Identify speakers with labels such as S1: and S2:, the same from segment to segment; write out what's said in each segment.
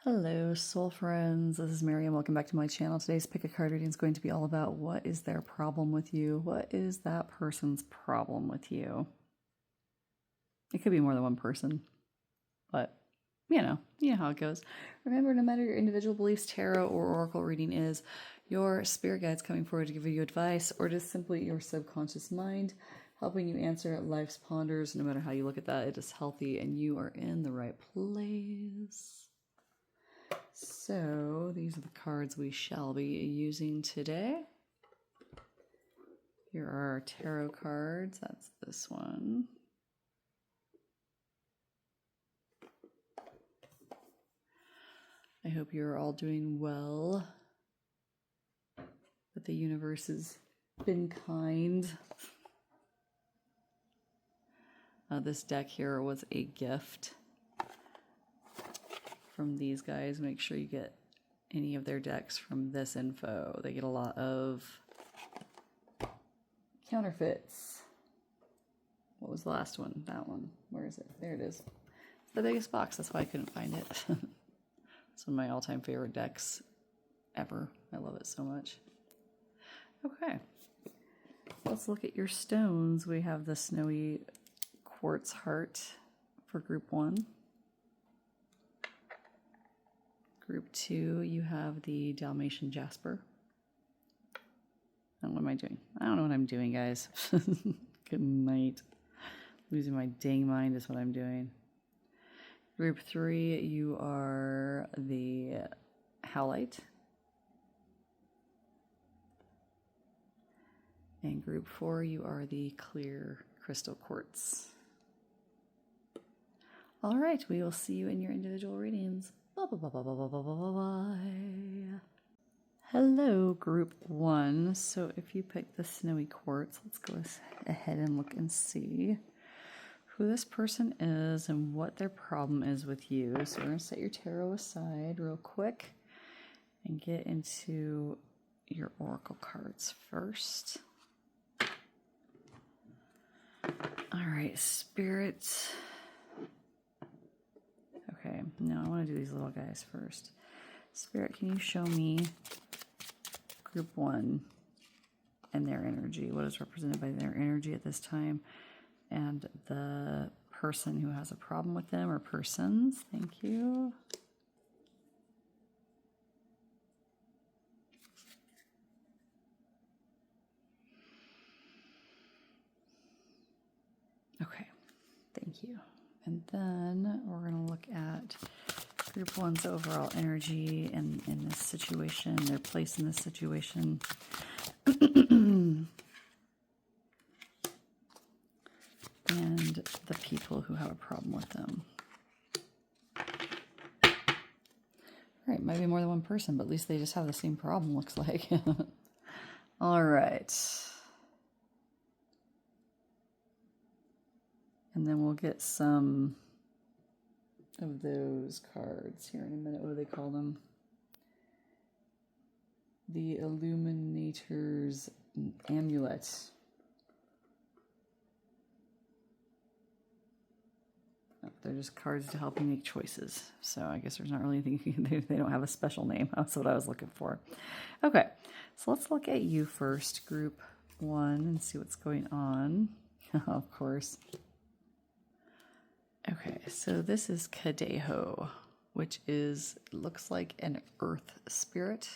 S1: Hello, soul friends. This is Mary, and welcome back to my channel. Today's pick a card reading is going to be all about what is their problem with you? What is that person's problem with you? It could be more than one person, but you know how it goes. Remember, no matter your individual beliefs, tarot or oracle reading is your spirit guides coming forward to give you advice, or just simply your subconscious mind helping you answer life's ponders. No matter how you look at that, it is healthy and you are in the right place. So these are the cards we shall be using today. Here are our tarot cards. That's this one. I hope you're all doing well, that the universe has been kind. This deck here was a gift from these guys. Make sure you get any of their decks from this info. They get a lot of counterfeits. What was the last one? That one. Where is it? There it is. It's the biggest box. That's why I couldn't find it. It's one of my all-time favorite decks ever. I love it so much. Okay. Let's look at your stones. We have the snowy quartz heart for group 1. Group 2, you have the Dalmatian jasper. And what am I doing? I don't know what I'm doing, guys. Good night. Losing my dang mind is what I'm doing. Group 3, you are the howlite. And group 4, you are the clear crystal quartz. All right, we will see you in your individual readings. Bye. Hello, group 1. So if you pick the snowy quartz, let's go ahead and look and see who this person is and what their problem is with you. So we're going to set your tarot aside real quick and get into your oracle cards first. All right, Spirit. Okay, no, I want to do these little guys first. Spirit, can you show me group 1 and their energy? What is represented by their energy at this time? And the person who has a problem with them, or persons. Thank you. Okay, thank you. And then we're going to look at group 1's overall energy in this situation, their place in this situation. And the people who have a problem with them. All right, might be more than one person, but at least they just have the same problem, looks like. All right. And then we'll get some of those cards here in a minute. What do they call them? The Illuminator's Amulet. Oh, they're just cards to help you make choices. So I guess there's not really anything, they don't have a special name. That's what I was looking for. Okay, so let's look at you first, group 1, and see what's going on. Of course. Okay, so this is Kadeho, which looks like an earth spirit.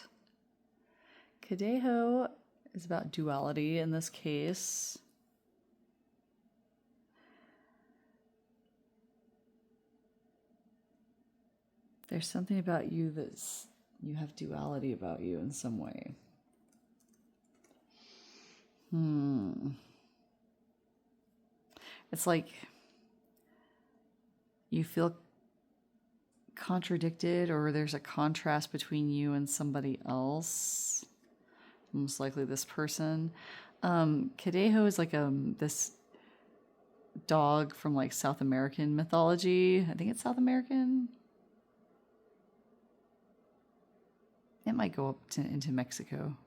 S1: Kadeho is about duality in this case. There's something about you you have duality about you in some way. It's like you feel contradicted, or there's a contrast between you and somebody else. Most likely this person. Kadeho is like this dog from like South American mythology. I think it's South American. It might go up into Mexico.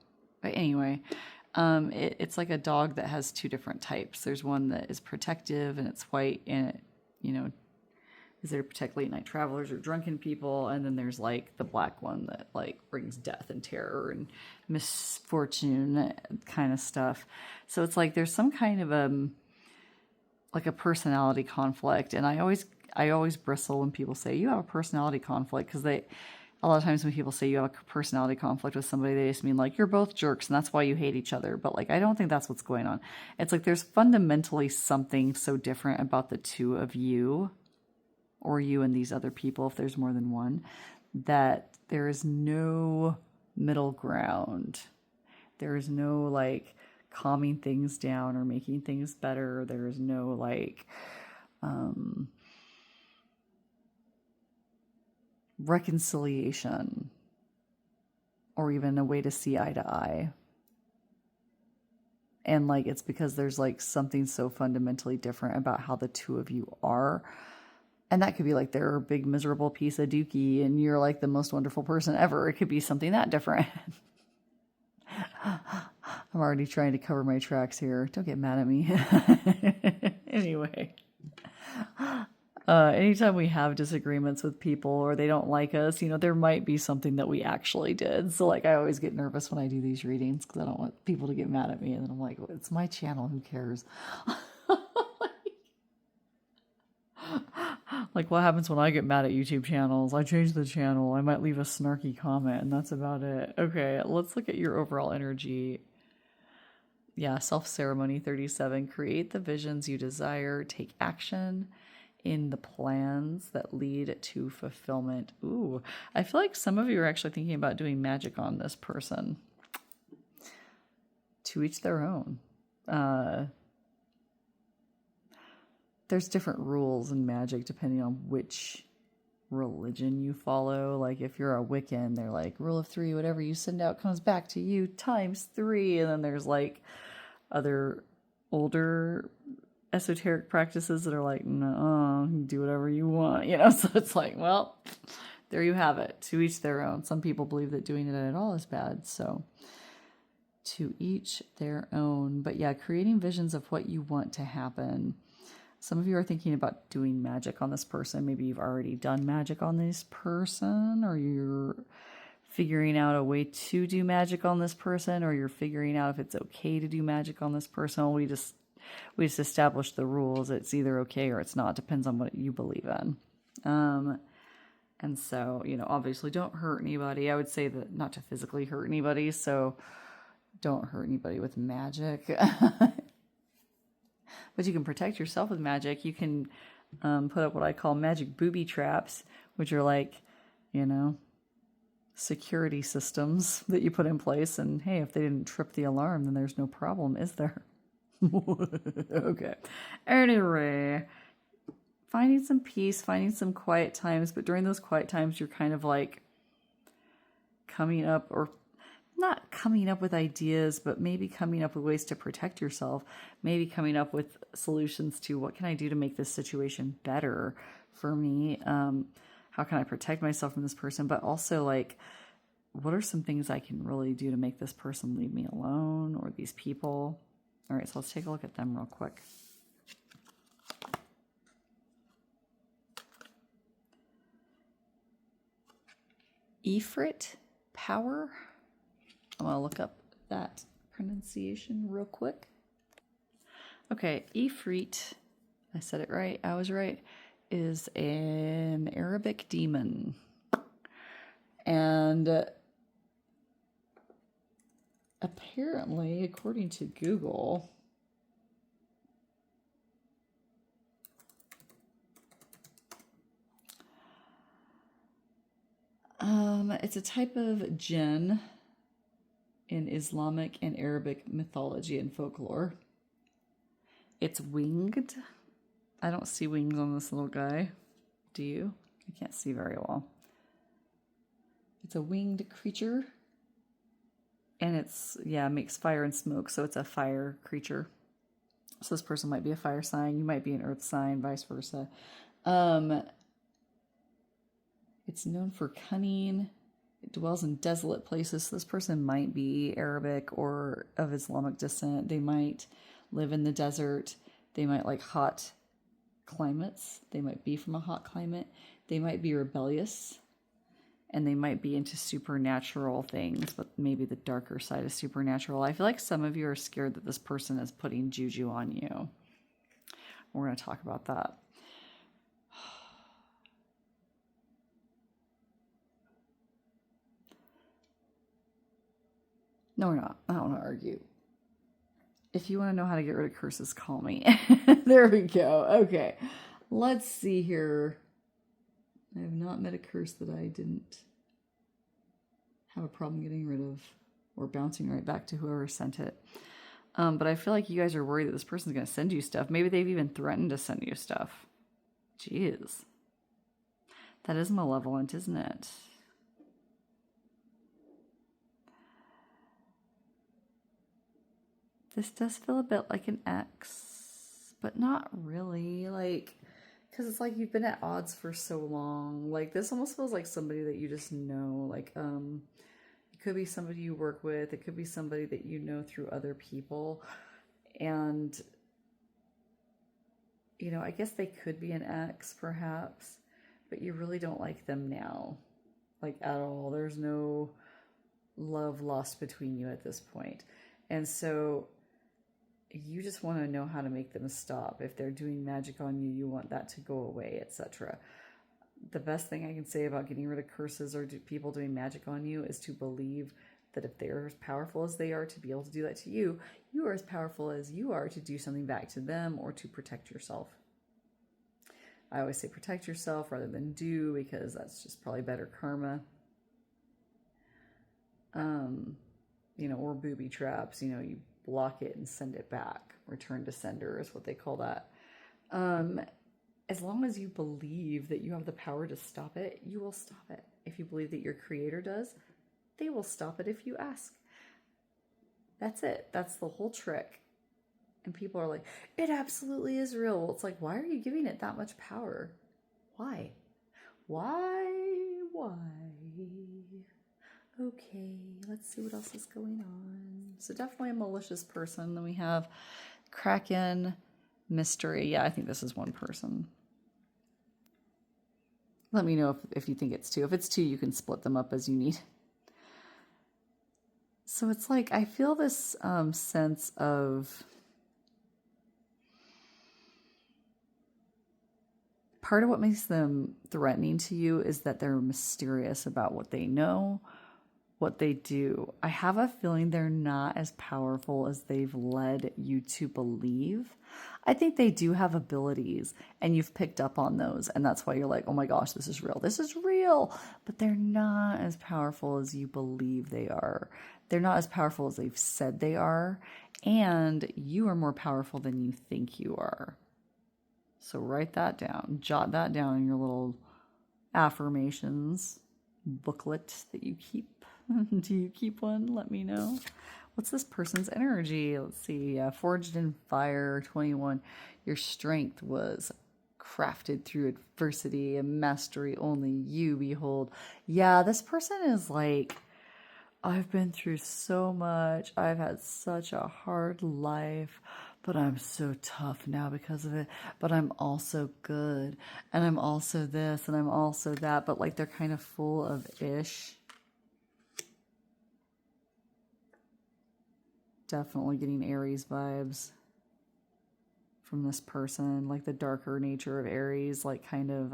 S1: But anyway, it's like a dog that has two different types. There's one that is protective and it's white and it, is there to protect late night travelers or drunken people. And then there's like the black one that like brings death and terror and misfortune kind of stuff. So it's like there's some kind of like a personality conflict. And I always bristle when people say you have a personality conflict, because a lot of times when people say you have a personality conflict with somebody, they just mean like you're both jerks and that's why you hate each other. But like I don't think that's what's going on. It's like there's fundamentally something so different about the two of you, or you and these other people, if there's more than one, that there is no middle ground. There is no like calming things down or making things better. There is no like reconciliation or even a way to see eye to eye. And like it's because there's like something so fundamentally different about how the two of you are. And that could be like they're a big miserable piece of dookie and you're like the most wonderful person ever. It could be something that different. I'm already trying to cover my tracks here. Don't get mad at me. Anyway. Anytime we have disagreements with people or they don't like us, there might be something that we actually did. So like I always get nervous when I do these readings because I don't want people to get mad at me. And then I'm like, well, it's my channel. Who cares? Like what happens when I get mad at YouTube channels? I change the channel. I might leave a snarky comment and that's about it. Okay, let's look at your overall energy. Yeah, self-ceremony 37. Create the visions you desire. Take action in the plans that lead to fulfillment. Ooh, I feel like some of you are actually thinking about doing magic on this person. To each their own. There's different rules in magic depending on which religion you follow. Like if you're a Wiccan, they're like rule of 3, whatever you send out comes back to you times 3. And then there's like other older esoteric practices that are like, no, you do whatever you want, so it's like, well, there you have it. To each their own. Some people believe that doing it at all is bad, so to each their own. But yeah, creating visions of what you want to happen. Some of you are thinking about doing magic on this person. Maybe you've already done magic on this person, or you're figuring out a way to do magic on this person, or you're figuring out if it's okay to do magic on this person. We just established the rules. It's either okay or it's not. Depends on what you believe in. And so, obviously don't hurt anybody. I would say that not to physically hurt anybody. So don't hurt anybody with magic. But you can protect yourself with magic. You can put up what I call magic booby traps, which are like, security systems that you put in place. And hey, if they didn't trip the alarm, then there's no problem, is there? Okay. Anyway, finding some peace, finding some quiet times. But during those quiet times, you're kind of like coming up, or not coming up with ideas, but maybe coming up with ways to protect yourself. Maybe coming up with solutions to what can I do to make this situation better for me? How can I protect myself from this person? But also like, what are some things I can really do to make this person leave me alone, or these people? All right, so let's take a look at them real quick. Ifrit power. I'm going to look up that pronunciation real quick. Okay, Ifrit, I said it right, I was right, is an Arabic demon. And apparently, according to Google, it's a type of jinn in Islamic and Arabic mythology and folklore. It's winged. I don't see wings on this little guy. Do you? I can't see very well. It's a winged creature. And it's, makes fire and smoke. So it's a fire creature. So this person might be a fire sign. You might be an earth sign, vice versa. It's known for cunning. It dwells in desolate places. So this person might be Arabic or of Islamic descent. They might live in the desert. They might like hot climates. They might be from a hot climate. They might be rebellious. And they might be into supernatural things, but maybe the darker side is supernatural. I feel like some of you are scared that this person is putting juju on you. We're going to talk about that. No, we're not. I don't want to argue. If you want to know how to get rid of curses, call me. There we go. Okay. Let's see here. I have not met a curse that I didn't have a problem getting rid of or bouncing right back to whoever sent it. But I feel like you guys are worried that this person's going to send you stuff. Maybe they've even threatened to send you stuff. Jeez. That is malevolent, isn't it? This does feel a bit like an ex, but not really. Like, because it's like you've been at odds for so long. Like, this almost feels like somebody that you just know. Like, it could be somebody you work with. It could be somebody that you know through other people. And, you know, I guess they could be an ex, perhaps, but you really don't like them now. Like, at all. There's no love lost between you at this point. And so you just want to know how to make them stop. If they're doing magic on you, you want that to go away, etc. The best thing I can say about getting rid of curses or people doing magic on you is to believe that if they're as powerful as they are to be able to do that to you, you are as powerful as you are to do something back to them or to protect yourself. I always say protect yourself rather than do, because that's just probably better karma. You know, or booby traps, you know, you block it and send it back. Return to sender is what they call that. As long as you believe that you have the power to stop it, you will stop it. If you believe that your creator does, they will stop it if you ask. That's it. That's the whole trick. And people are like, it absolutely is real. Well, it's like, why are you giving it that much power? Why? Why? Okay, let's see what else is going on. So definitely a malicious person. Then we have Kraken, mystery. Yeah, I think this is one person. Let me know if you think it's two. If it's two, you can split them up as you need. So it's like, I feel this sense of part of what makes them threatening to you is that they're mysterious about what they know, what they do. I have a feeling they're not as powerful as they've led you to believe. I think they do have abilities, and you've picked up on those, and that's why you're like, oh my gosh, this is real. This is real. But they're not as powerful as you believe they are. They're not as powerful as they've said they are, and you are more powerful than you think you are. So write that down. Jot that down in your little affirmations booklet that you keep. Do you keep one? Let me know. What's this person's energy? Let's see. Forged in fire, 21. Your strength was crafted through adversity and mastery only you behold. Yeah, this person is like, I've been through so much. I've had such a hard life, but I'm so tough now because of it. But I'm also good. And I'm also this and I'm also that. But like they're kind of full of ish. Definitely getting Aries vibes from this person, like the darker nature of Aries, like kind of,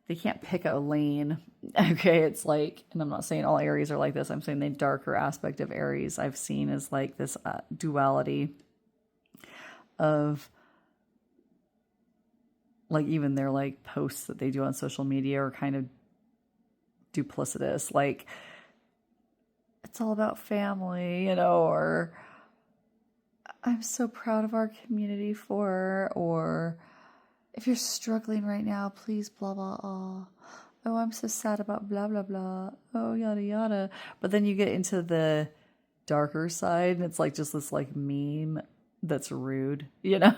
S1: they can't pick a lane. Okay, it's like, and I'm not saying all Aries are like this, I'm saying the darker aspect of Aries I've seen is like this duality of, like even their like posts that they do on social media are kind of duplicitous, like, it's all about family, you know, or I'm so proud of our community or if you're struggling right now, please blah, blah, blah. Oh, I'm so sad about blah, blah, blah. Oh, yada, yada. But then you get into the darker side and it's like just this like meme that's rude, you know,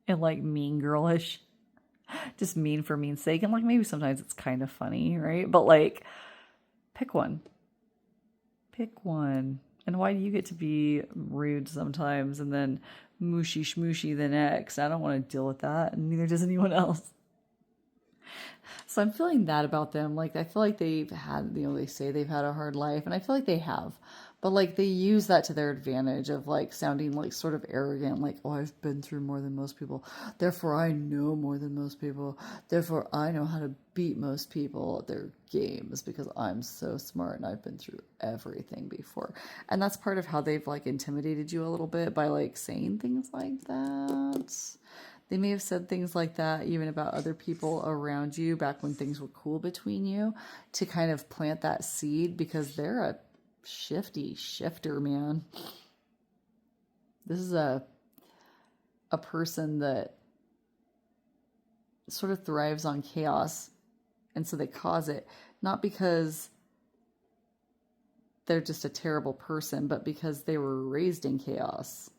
S1: and like mean girlish, just mean for mean's sake. And like maybe sometimes it's kind of funny, right? But like pick one. Pick one. And why do you get to be rude sometimes and then mushy schmooshy the next? I don't want to deal with that, and neither does anyone else. So I'm feeling that about them. Like, I feel like they've had, they say they've had a hard life, and I feel like they have. But, like, they use that to their advantage of, like, sounding, like, sort of arrogant. Like, oh, I've been through more than most people. Therefore, I know more than most people. Therefore, I know how to beat most people at their games because I'm so smart and I've been through everything before. And that's part of how they've, like, intimidated you a little bit by, like, saying things like that. They may have said things like that even about other people around you back when things were cool between you to kind of plant that seed because they're a shifter, man. This is a person that sort of thrives on chaos, and so they cause it, not because they're just a terrible person, but because they were raised in chaos.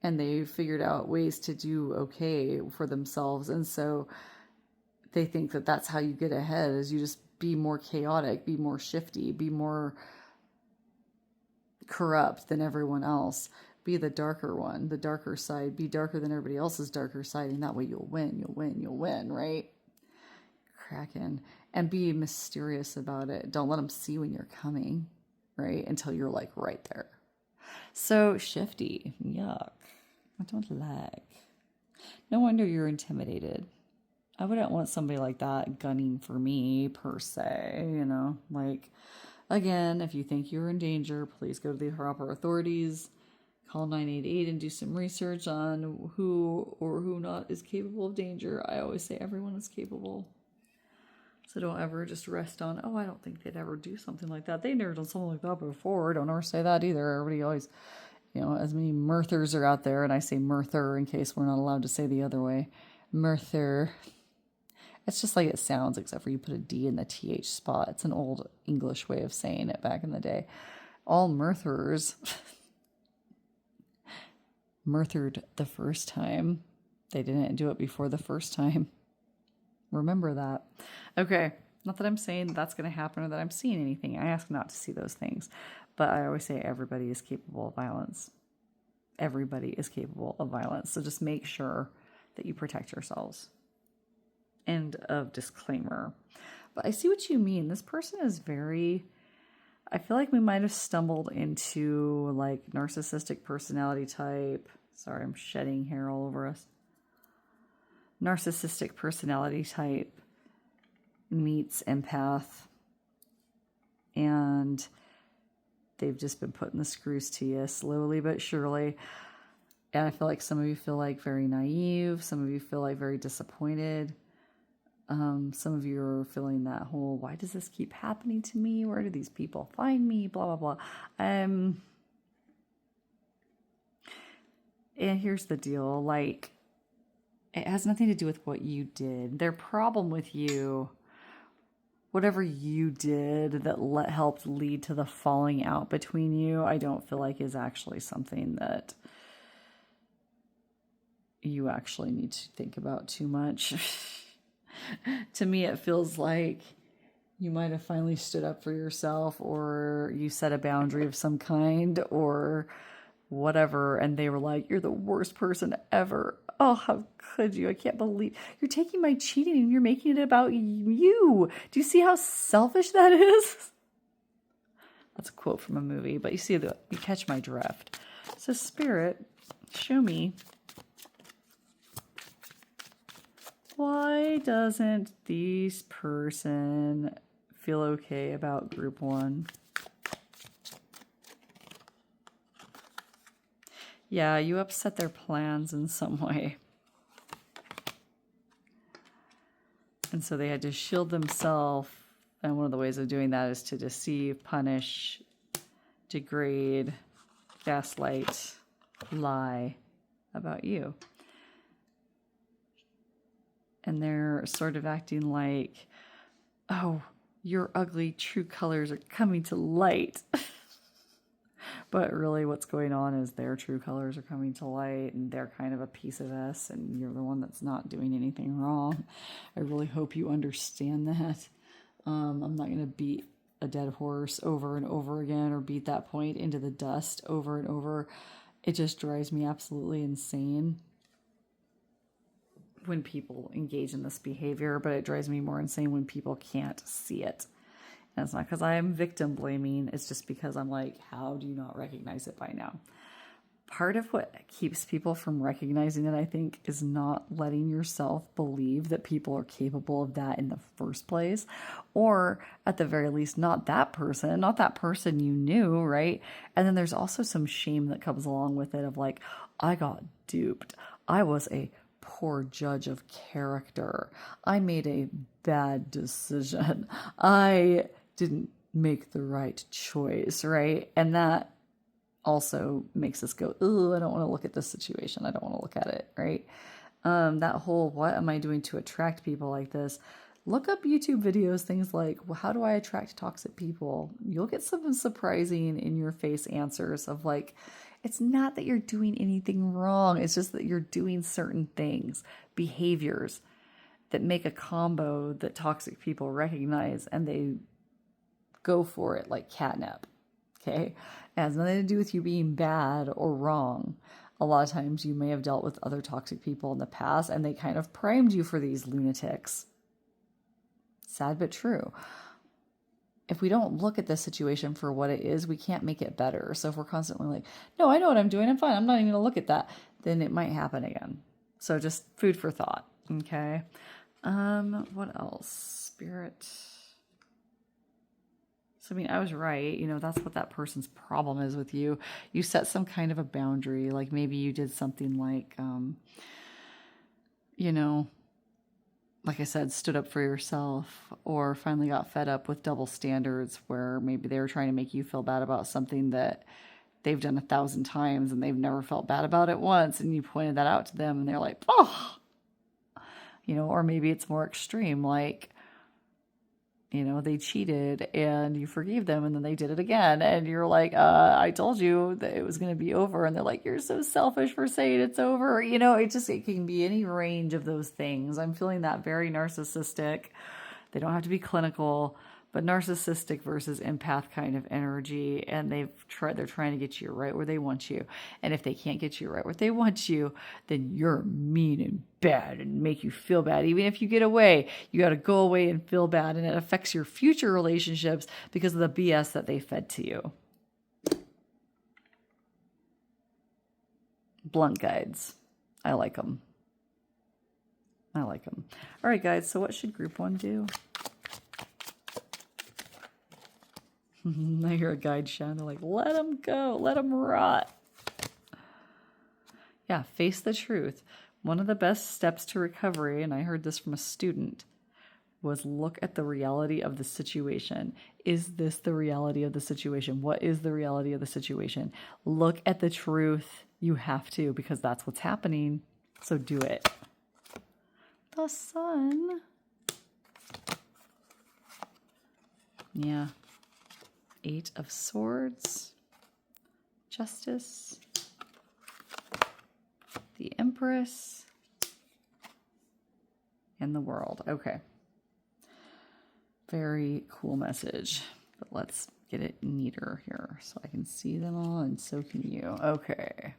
S1: And they figured out ways to do okay for themselves. And so they think that that's how you get ahead, is you just be more chaotic, be more shifty, be more corrupt than everyone else. Be the darker one, the darker side. Be darker than everybody else's darker side. And that way you'll win, right? Kraken. And be mysterious about it. Don't let them see when you're coming, right? Until you're like right there. So shifty. Yuck. I don't like. No wonder you're intimidated. I wouldn't want somebody like that gunning for me, per se, Like, again, if you think you're in danger, please go to the proper authorities. Call 988 and do some research on who or who not is capable of danger. I always say everyone is capable. So don't ever just rest on, oh, I don't think they'd ever do something like that. They never done something like that before. Don't ever say that either. Everybody always... as many Murthers are out there, and I say Murther in case we're not allowed to say the other way. Murther. It's just like it sounds, except for you put a D in the TH spot. It's an old English way of saying it back in the day. All Murthers Murthered the first time. They didn't do it before the first time. Remember that. Okay. Not that I'm saying that's going to happen or that I'm seeing anything. I ask not to see those things. But I always say everybody is capable of violence. Everybody is capable of violence. So just make sure that you protect yourselves. End of disclaimer. But I see what you mean. This person is very... I feel like we might have stumbled into like narcissistic personality type. Sorry, I'm shedding hair all over us. Narcissistic personality type meets empath. And they've just been putting the screws to you slowly but surely. And I feel like some of you feel like very naive. Some of you feel like very disappointed. Some of you are feeling that whole, why does this keep happening to me? Where do these people find me? Blah, blah, blah. And here's the deal. Like, it has nothing to do with what you did. Their problem with you, whatever you did that helped lead to the falling out between you, I don't feel like is actually something that you actually need to think about too much. To me, it feels like you might have finally stood up for yourself, or you set a boundary of some kind, or whatever, and they were like, you're the worst person ever. Oh, how could you? I can't believe you're taking my cheating and you're making it about you. Do you see how selfish that is? That's a quote from a movie, but you catch my drift. So Spirit, show me, why doesn't this person feel okay about group one? Yeah, you upset their plans in some way. And so they had to shield themselves. And one of the ways of doing that is to deceive, punish, degrade, gaslight, lie about you. And they're sort of acting like, oh, your ugly true colors are coming to light. But really what's going on is their true colors are coming to light, and they're kind of a piece of us, and you're the one that's not doing anything wrong. I really hope you understand that. I'm not going to beat a dead horse over and over again, or beat that point into the dust over and over. It just drives me absolutely insane when people engage in this behavior, but it drives me more insane when people can't see it. And it's not because I am victim blaming. It's just because I'm like, how do you not recognize it by now? Part of what keeps people from recognizing it, I think, is not letting yourself believe that people are capable of that in the first place. Or at the very least, not that person you knew, right? And then there's also some shame that comes along with it of like, I got duped. I was a poor judge of character. I made a bad decision. I didn't make the right choice, right? And that also makes us go, ooh, I don't want to look at this situation. I don't want to look at it, right? That whole, what am I doing to attract people like this? Look up YouTube videos, things like, well, how do I attract toxic people? You'll get some surprising in your face answers of like, it's not that you're doing anything wrong. It's just that you're doing certain things, behaviors that make a combo that toxic people recognize and they go for it like catnip. Okay. It has nothing to do with you being bad or wrong. A lot of times you may have dealt with other toxic people in the past and they kind of primed you for these lunatics. Sad but true. If we don't look at the situation for what it is, we can't make it better. So if we're constantly like, no, I know what I'm doing, I'm fine, I'm not even going to look at that, then it might happen again. So just food for thought. Okay. What else? Spirit. So, I mean, I was right. You know, that's what that person's problem is with you. You set some kind of a boundary. Like maybe you did something like, you know, like I said, stood up for yourself, or finally got fed up with double standards where maybe they were trying to make you feel bad about something that they've done 1,000 times and they've never felt bad about it once. And you pointed that out to them and they're like, oh, you know, or maybe it's more extreme. Like, you know, they cheated and you forgave them and then they did it again. And you're like, I told you that it was going to be over. And they're like, you're so selfish for saying it's over. You know, it can be any range of those things. I'm feeling that very narcissistic. They don't have to be clinical, but narcissistic versus empath kind of energy. And they're trying to get you right where they want you. And if they can't get you right where they want you, then you're mean and bad and make you feel bad. Even if you get away, you got to go away and feel bad. And it affects your future relationships because of the BS that they fed to you. Blunt guides. I like them. All right, guys. So what should group 1 do? I hear a guide shout like, let them go, let them rot. Yeah, face the truth. One of the best steps to recovery, and I heard this from a student, was look at the reality of the situation. Is this the reality of the situation? What is the reality of the situation? Look at the truth. You have to, because that's what's happening. So do it. The sun. Yeah. 8 of Swords, Justice, the Empress, and the World. Okay. Very cool message, but let's get it neater here so I can see them all and so can you. Okay.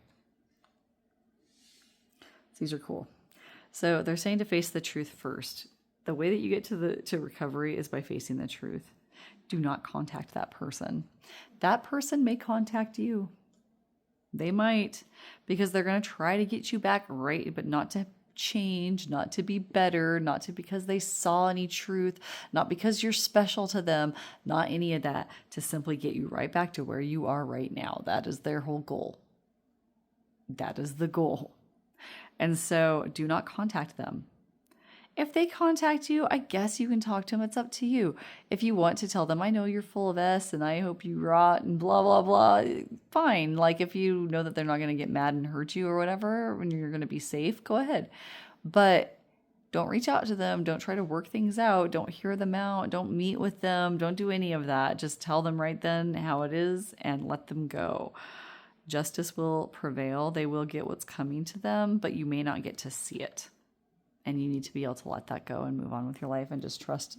S1: These are cool. So they're saying to face the truth first. The way that you get to recovery is by facing the truth. Do not contact that person. That person may contact you. They might, because they're going to try to get you back right, but not to change, not to be better, not to because they saw any truth, not because you're special to them, not any of that, to simply get you right back to where you are right now. That is their whole goal. That is the goal. And so do not contact them. If they contact you, I guess you can talk to them. It's up to you. If you want to tell them, I know you're full of S and I hope you rot and blah, blah, blah, fine. Like if you know that they're not going to get mad and hurt you or whatever, when you're going to be safe, go ahead. But don't reach out to them. Don't try to work things out. Don't hear them out. Don't meet with them. Don't do any of that. Just tell them right then how it is and let them go. Justice will prevail. They will get what's coming to them, but you may not get to see it. And you need to be able to let that go and move on with your life and just trust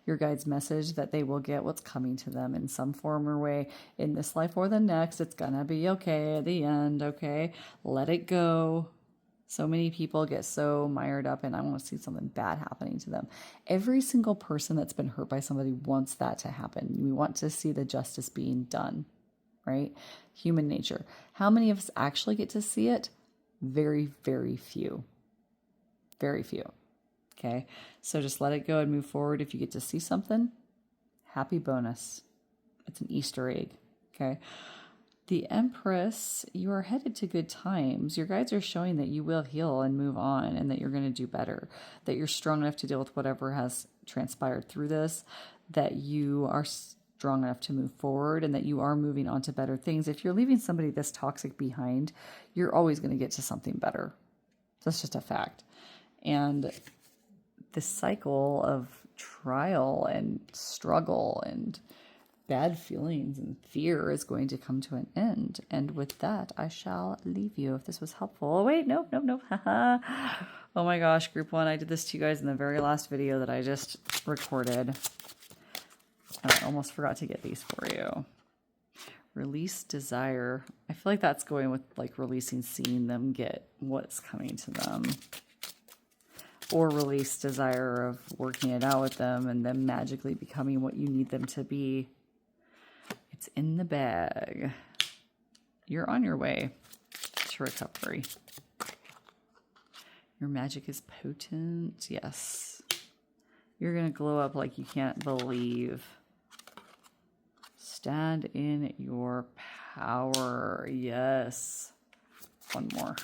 S1: your guide's message that they will get what's coming to them in some form or way in this life or the next. It's going to be okay at the end, okay? Let it go. So many people get so mired up and I want to see something bad happening to them. Every single person that's been hurt by somebody wants that to happen. We want to see the justice being done, right? Human nature. How many of us actually get to see it? Very, very few. Very few. Okay. So just let it go and move forward. If you get to see something, happy bonus. It's an Easter egg. Okay. The Empress, you are headed to good times. Your guides are showing that you will heal and move on and that you're going to do better, that you're strong enough to deal with whatever has transpired through this, that you are strong enough to move forward and that you are moving on to better things. If you're leaving somebody this toxic behind, you're always going to get to something better. That's just a fact. And this cycle of trial and struggle and bad feelings and fear is going to come to an end. And with that, I shall leave you. If this was helpful. Oh, wait, nope. Oh my gosh, group 1, I did this to you guys in the very last video that I just recorded. I almost forgot to get these for you. Release desire. I feel like that's going with like releasing, seeing them get what's coming to them. Or release desire of working it out with them and them magically becoming what you need them to be. It's in the bag. You're on your way to recovery. Your magic is potent. Yes. You're going to glow up like you can't believe. Stand in your power. Yes. One more.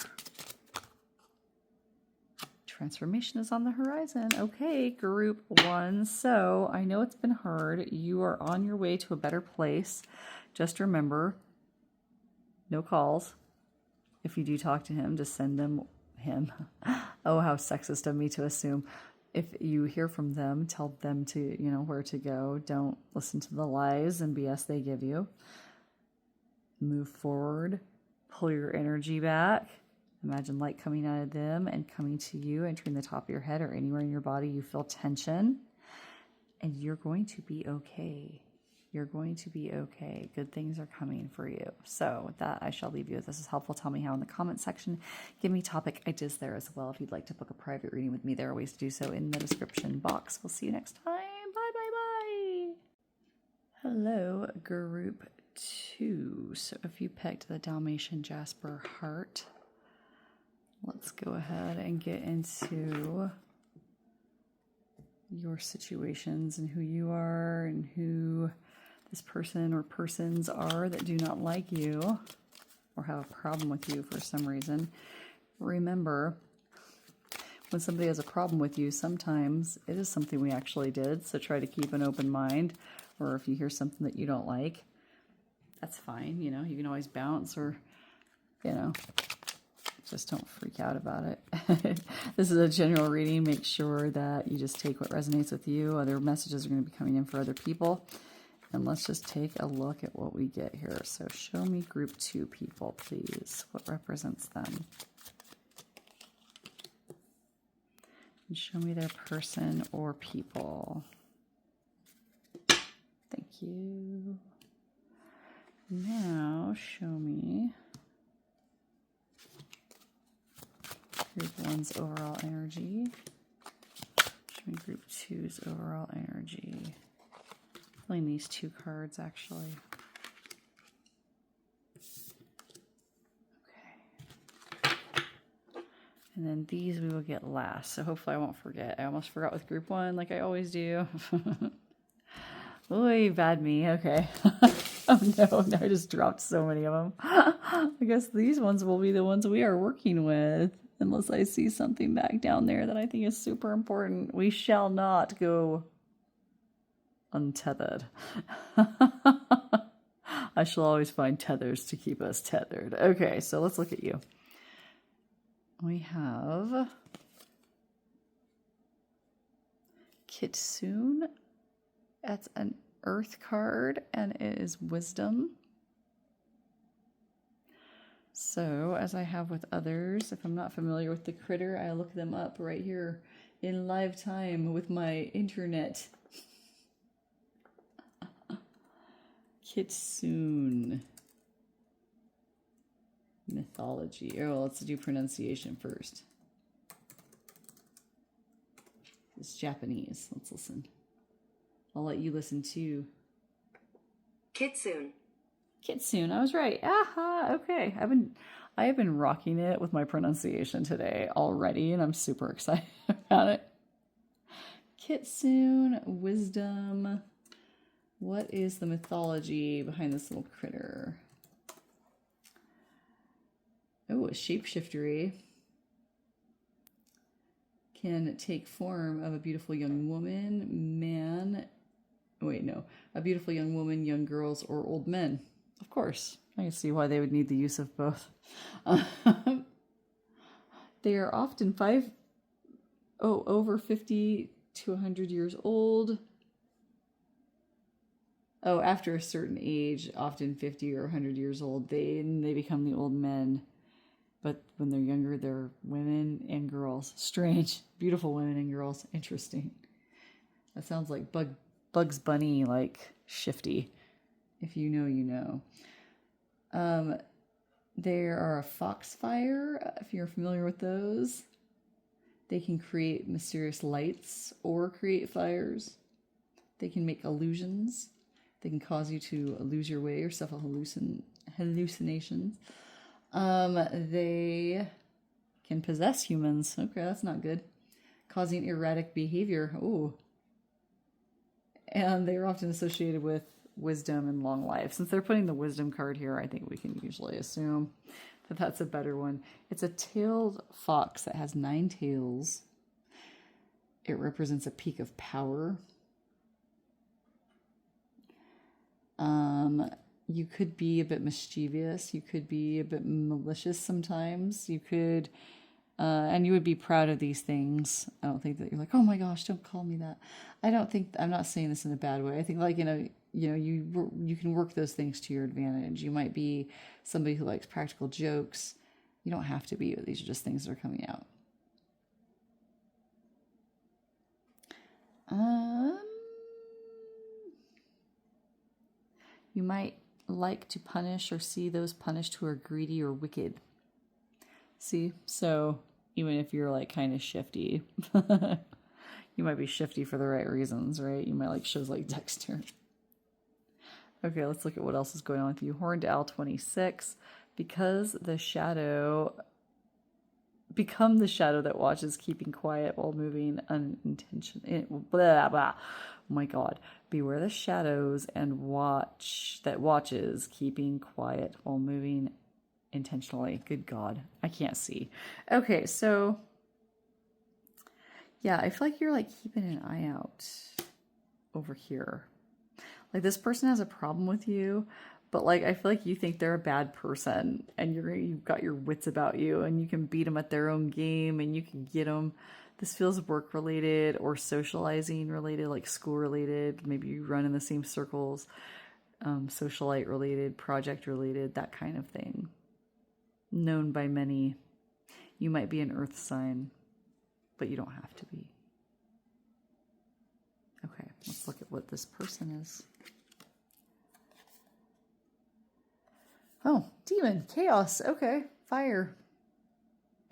S1: Transformation is on the horizon. Okay, group 1. So I know it's been hard. You are on your way to a better place. Just remember, no calls. If you do talk to him, just send them him. Oh, how sexist of me to assume. If you hear from them, tell them to, where to go. Don't listen to the lies and BS they give you. Move forward. Pull your energy back. Imagine light coming out of them and coming to you, entering the top of your head or anywhere in your body you feel tension. And you're going to be okay. You're going to be okay. Good things are coming for you. So with that, I shall leave you. If this is helpful, tell me how in the comment section. Give me topic ideas there as well. If you'd like to book a private reading with me, there are ways to do so in the description box. We'll see you next time. Bye. Hello, group 2. So if you picked the Dalmatian Jasper Heart, let's go ahead and get into your situations and who you are and who this person or persons are that do not like you or have a problem with you for some reason. Remember, when somebody has a problem with you, sometimes it is something we actually did. So try to keep an open mind, or if you hear something that you don't like, that's fine. You can always bounce or, just don't freak out about it. This is a general reading. Make sure that you just take what resonates with you. Other messages are going to be coming in for other people. And let's just take a look at what we get here. So show me group 2 people, please. What represents them? And show me their person or people. Thank you. Now show me group 1's overall energy. Show me group 2's overall energy. Pulling these 2 cards, actually. Okay. And then these we will get last. So hopefully I won't forget. I almost forgot with group 1, like I always do. Oy, bad me. Okay. Oh no, I just dropped so many of them. I guess these ones will be the ones we are working with. Unless I see something back down there that I think is super important. We shall not go untethered. I shall always find tethers to keep us tethered. Okay, so let's look at you. We have Kitsune. That's an earth card, and it is wisdom. So, as I have with others, if I'm not familiar with the critter, I look them up right here in live time with my internet. Kitsune. Mythology. Oh, let's do pronunciation first. It's Japanese. Let's listen. I'll let you listen too.
S2: Kitsune.
S1: Kitsune. I was right. Aha. Okay. I have been rocking it with my pronunciation today already, and I'm super excited about it. Kitsune, wisdom. What is the mythology behind this little critter? Oh, a shapeshiftery. Can take form of a beautiful young woman, man. Wait, no. A beautiful young woman, young girls, or old men. Of course. I can see why they would need the use of both. They are often over 50 to 100 years old. Oh, after a certain age, often 50 or 100 years old, they become the old men. But when they're younger, they're women and girls. Strange. Beautiful women and girls. Interesting. That sounds like Bugs Bunny, like shifty. If you know, you know. There are a foxfire, if you're familiar with those. They can create mysterious lights or create fires. They can make illusions. They can cause you to lose your way or suffer hallucinations. They can possess humans. Okay, that's not good. Causing erratic behavior. Ooh. And they're often associated with wisdom and long life. Since they're putting the wisdom card here, I think we can usually assume that that's a better one. It's a tailed fox that has 9 tails. It represents a peak of power. You could be a bit mischievous. You could be a bit malicious sometimes. You could, and you would be proud of these things. I don't think that you're like, oh my gosh, don't call me that. I'm not saying this in a bad way. I think like, you can work those things to your advantage. You might be somebody who likes practical jokes. You don't have to be, but these are just things that are coming out. You might like to punish or see those punished who are greedy or wicked. See? So even if you're like kind of shifty, you might be shifty for the right reasons, right? You might like shows like Dexter. Okay, let's look at what else is going on with you. Horned Owl 26. Become the shadow that watches, keeping quiet while moving unintentionally. Blah, blah. Oh my God. Beware the shadows and watches, keeping quiet while moving intentionally. Good God. I can't see. Okay, so yeah, I feel like you're like keeping an eye out over here. Like this person has a problem with you, but like I feel like you think they're a bad person and you've got your wits about you and you can beat them at their own game and you can get them. This feels work related or socializing related, like school related. Maybe you run in the same circles, socialite related, project related, that kind of thing. Known by many. You might be an earth sign, but you don't have to be. Okay, let's look at what this person is. Oh, demon, chaos. Okay, fire.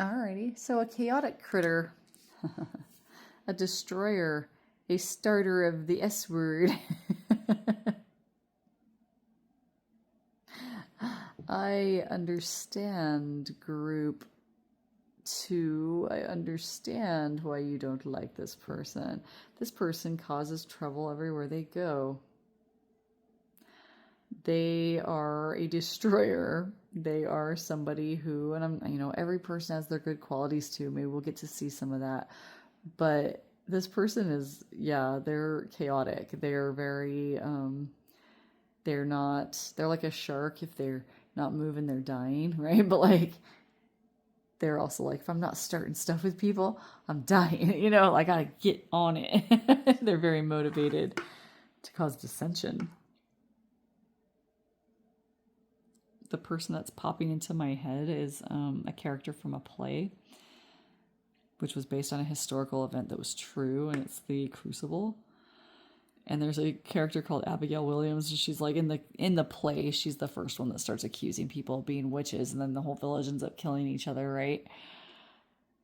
S1: Alrighty, so a chaotic critter. A destroyer, a starter of the S word. I understand, group 2. I understand why you don't like this person. This person causes trouble everywhere they go. They are a destroyer. They are somebody who, and every person has their good qualities too. Maybe we'll get to see some of that. But this person is, they're chaotic. They're very, they're like a shark. If they're not moving, they're dying, right? But like, they're also like, if I'm not starting stuff with people, I'm dying. I gotta get on it. They're very motivated to cause dissension. the person that's popping into my head is a character from a play, which was based on a historical event that was true, and it's The Crucible. And there's a character called Abigail Williams, and she's like in the play, she's the first one that starts accusing people of being witches, and then the whole village ends up killing each other, right?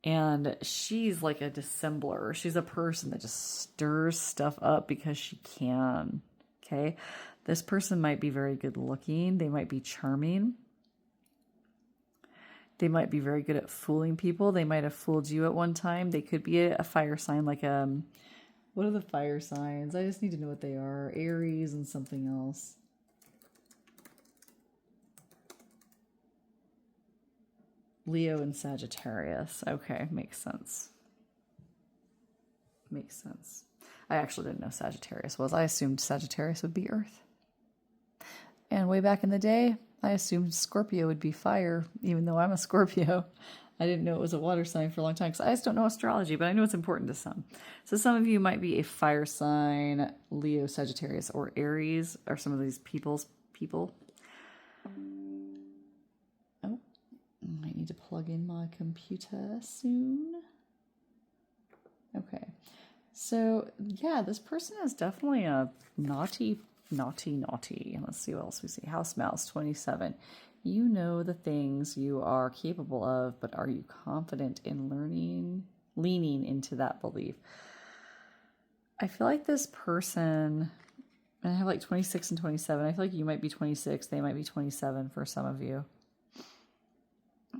S1: And she's like a dissembler. She's a person that just stirs stuff up because she can. Okay? This person might be very good looking. They might be charming. They might be very good at fooling people. They might have fooled you at one time. They could be a fire sign, like what are the fire signs? I just need to know what they are. Aries and something else. Leo and Sagittarius. Okay, makes sense. Makes sense. I actually didn't know Sagittarius was. I assumed Sagittarius would be Earth. And way back in the day, I assumed Scorpio would be fire, even though I'm a Scorpio. I didn't know it was a water sign for a long time because I just don't know astrology, but I know it's important to some. So some of you might be a fire sign, Leo, Sagittarius, or Aries, or some of these people. Oh, I might need to plug in my computer soon. Okay. So, yeah, this person is definitely a naughty. Let's see what else we see. House Mouse 27. You know the things you are capable of, but are you confident in leaning into that belief? I feel like this person, and I have like 26 and 27. I feel like you might be 26. They might be 27 for some of you.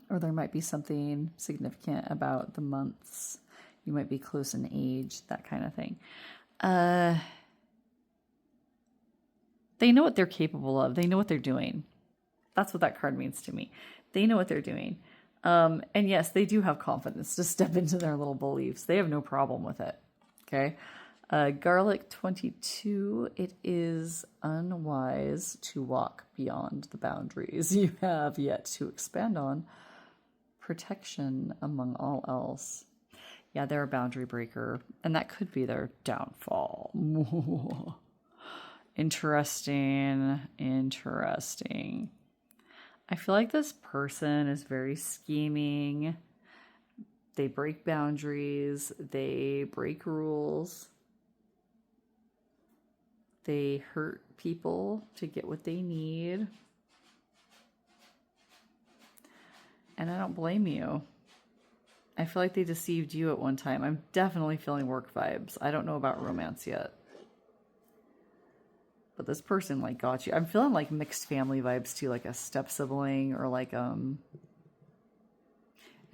S1: Or there might be something significant about the months. You might be close in age, that kind of thing. They know what they're capable of. They know what they're doing. That's what that card means to me. They know what they're doing. And yes, they do have confidence to step into their little beliefs. They have no problem with it. Okay. Garlic 22. It is unwise to walk beyond the boundaries you have yet to expand on. Protection among all else. Yeah, they're a boundary breaker. And that could be their downfall. Interesting. I feel like this person is very scheming. They break boundaries. They break rules. They hurt people to get what they need. And I don't blame you. I feel like they deceived you at one time. I'm definitely feeling work vibes. I don't know about romance yet. But this person like got you. I'm feeling like mixed family vibes too, like a step sibling or like and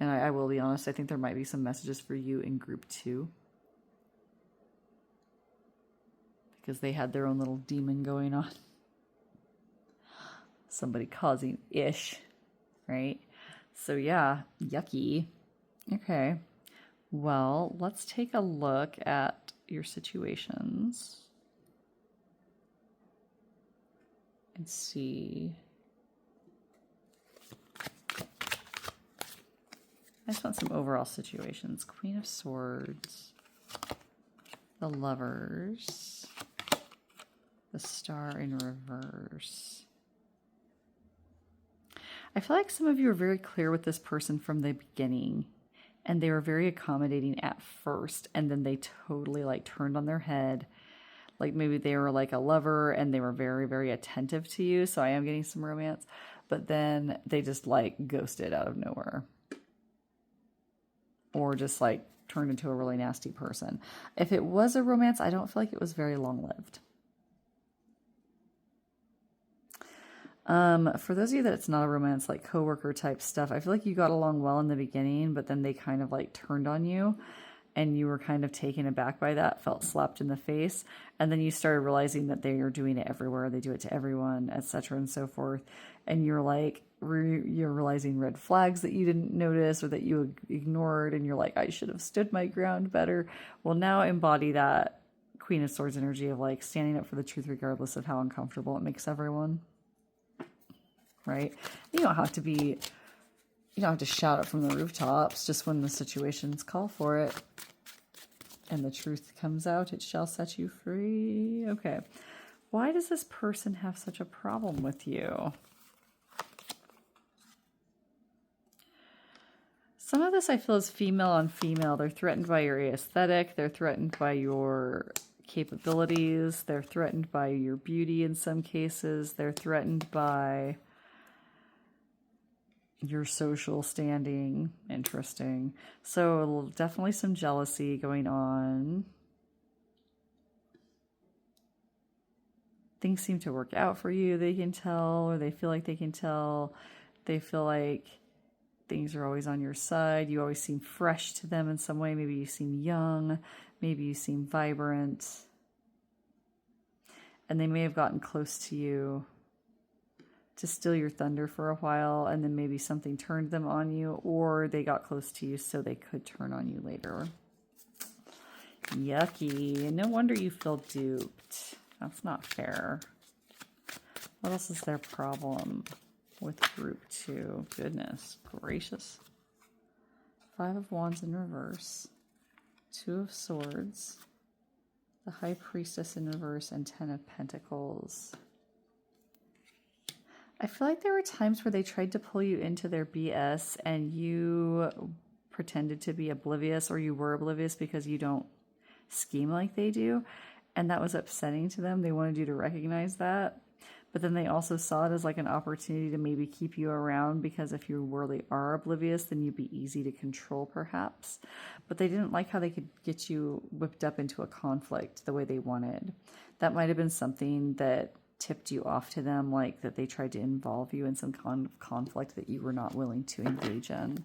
S1: I will be honest, I think there might be some messages for you in group 2. Because they had their own little demon going on. Somebody causing ish, right? So yeah, yucky. Okay. Well, let's take a look at your situations. And see. I just want some overall situations. Queen of Swords. The Lovers. The Star in Reverse. I feel like some of you are very clear with this person from the beginning. And they were very accommodating at first. And then they totally like turned on their head. Like maybe they were like a lover and they were very, very attentive to you. So I am getting some romance. But then they just like ghosted out of nowhere. Or just like turned into a really nasty person. If it was a romance, I don't feel like it was very long-lived. For those of you that it's not a romance, like coworker type stuff, I feel like you got along well in the beginning, but then they kind of like turned on you. And you were kind of taken aback by that, felt slapped in the face. And then you started realizing that they are doing it everywhere. They do it to everyone, etc. and so forth. And you're like, you're realizing red flags that you didn't notice or that you ignored. And you're like, I should have stood my ground better. Well, now embody that Queen of Swords energy of like standing up for the truth regardless of how uncomfortable it makes everyone. Right? You don't have to shout it from the rooftops, just when the situations call for it. And the truth comes out, it shall set you free. Okay. Why does this person have such a problem with you? Some of this I feel is female on female. They're threatened by your aesthetic. They're threatened by your capabilities. They're threatened by your beauty in some cases. They're threatened by your social standing. Interesting. So definitely some jealousy going on. Things seem to work out for you, they can tell, or they feel like they can tell. They feel like things are always on your side. You always seem fresh to them in some way. Maybe you seem young. Maybe you seem vibrant. And they may have gotten close to you to steal your thunder for a while, and then maybe something turned them on you, or they got close to you so they could turn on you later. Yucky. No wonder you feel duped. That's not fair. What else is their problem with group 2? Goodness gracious. 5 of Wands in reverse. 2 of Swords. The High Priestess in reverse and 10 of Pentacles. I feel like there were times where they tried to pull you into their BS and you pretended to be oblivious, or you were oblivious because you don't scheme like they do. And that was upsetting to them. They wanted you to recognize that. But then they also saw it as like an opportunity to maybe keep you around, because if you really are oblivious, then you'd be easy to control perhaps. But they didn't like how they could get you whipped up into a conflict the way they wanted. That might have been something that tipped you off to them, like that they tried to involve you in some kind of conflict that you were not willing to engage in,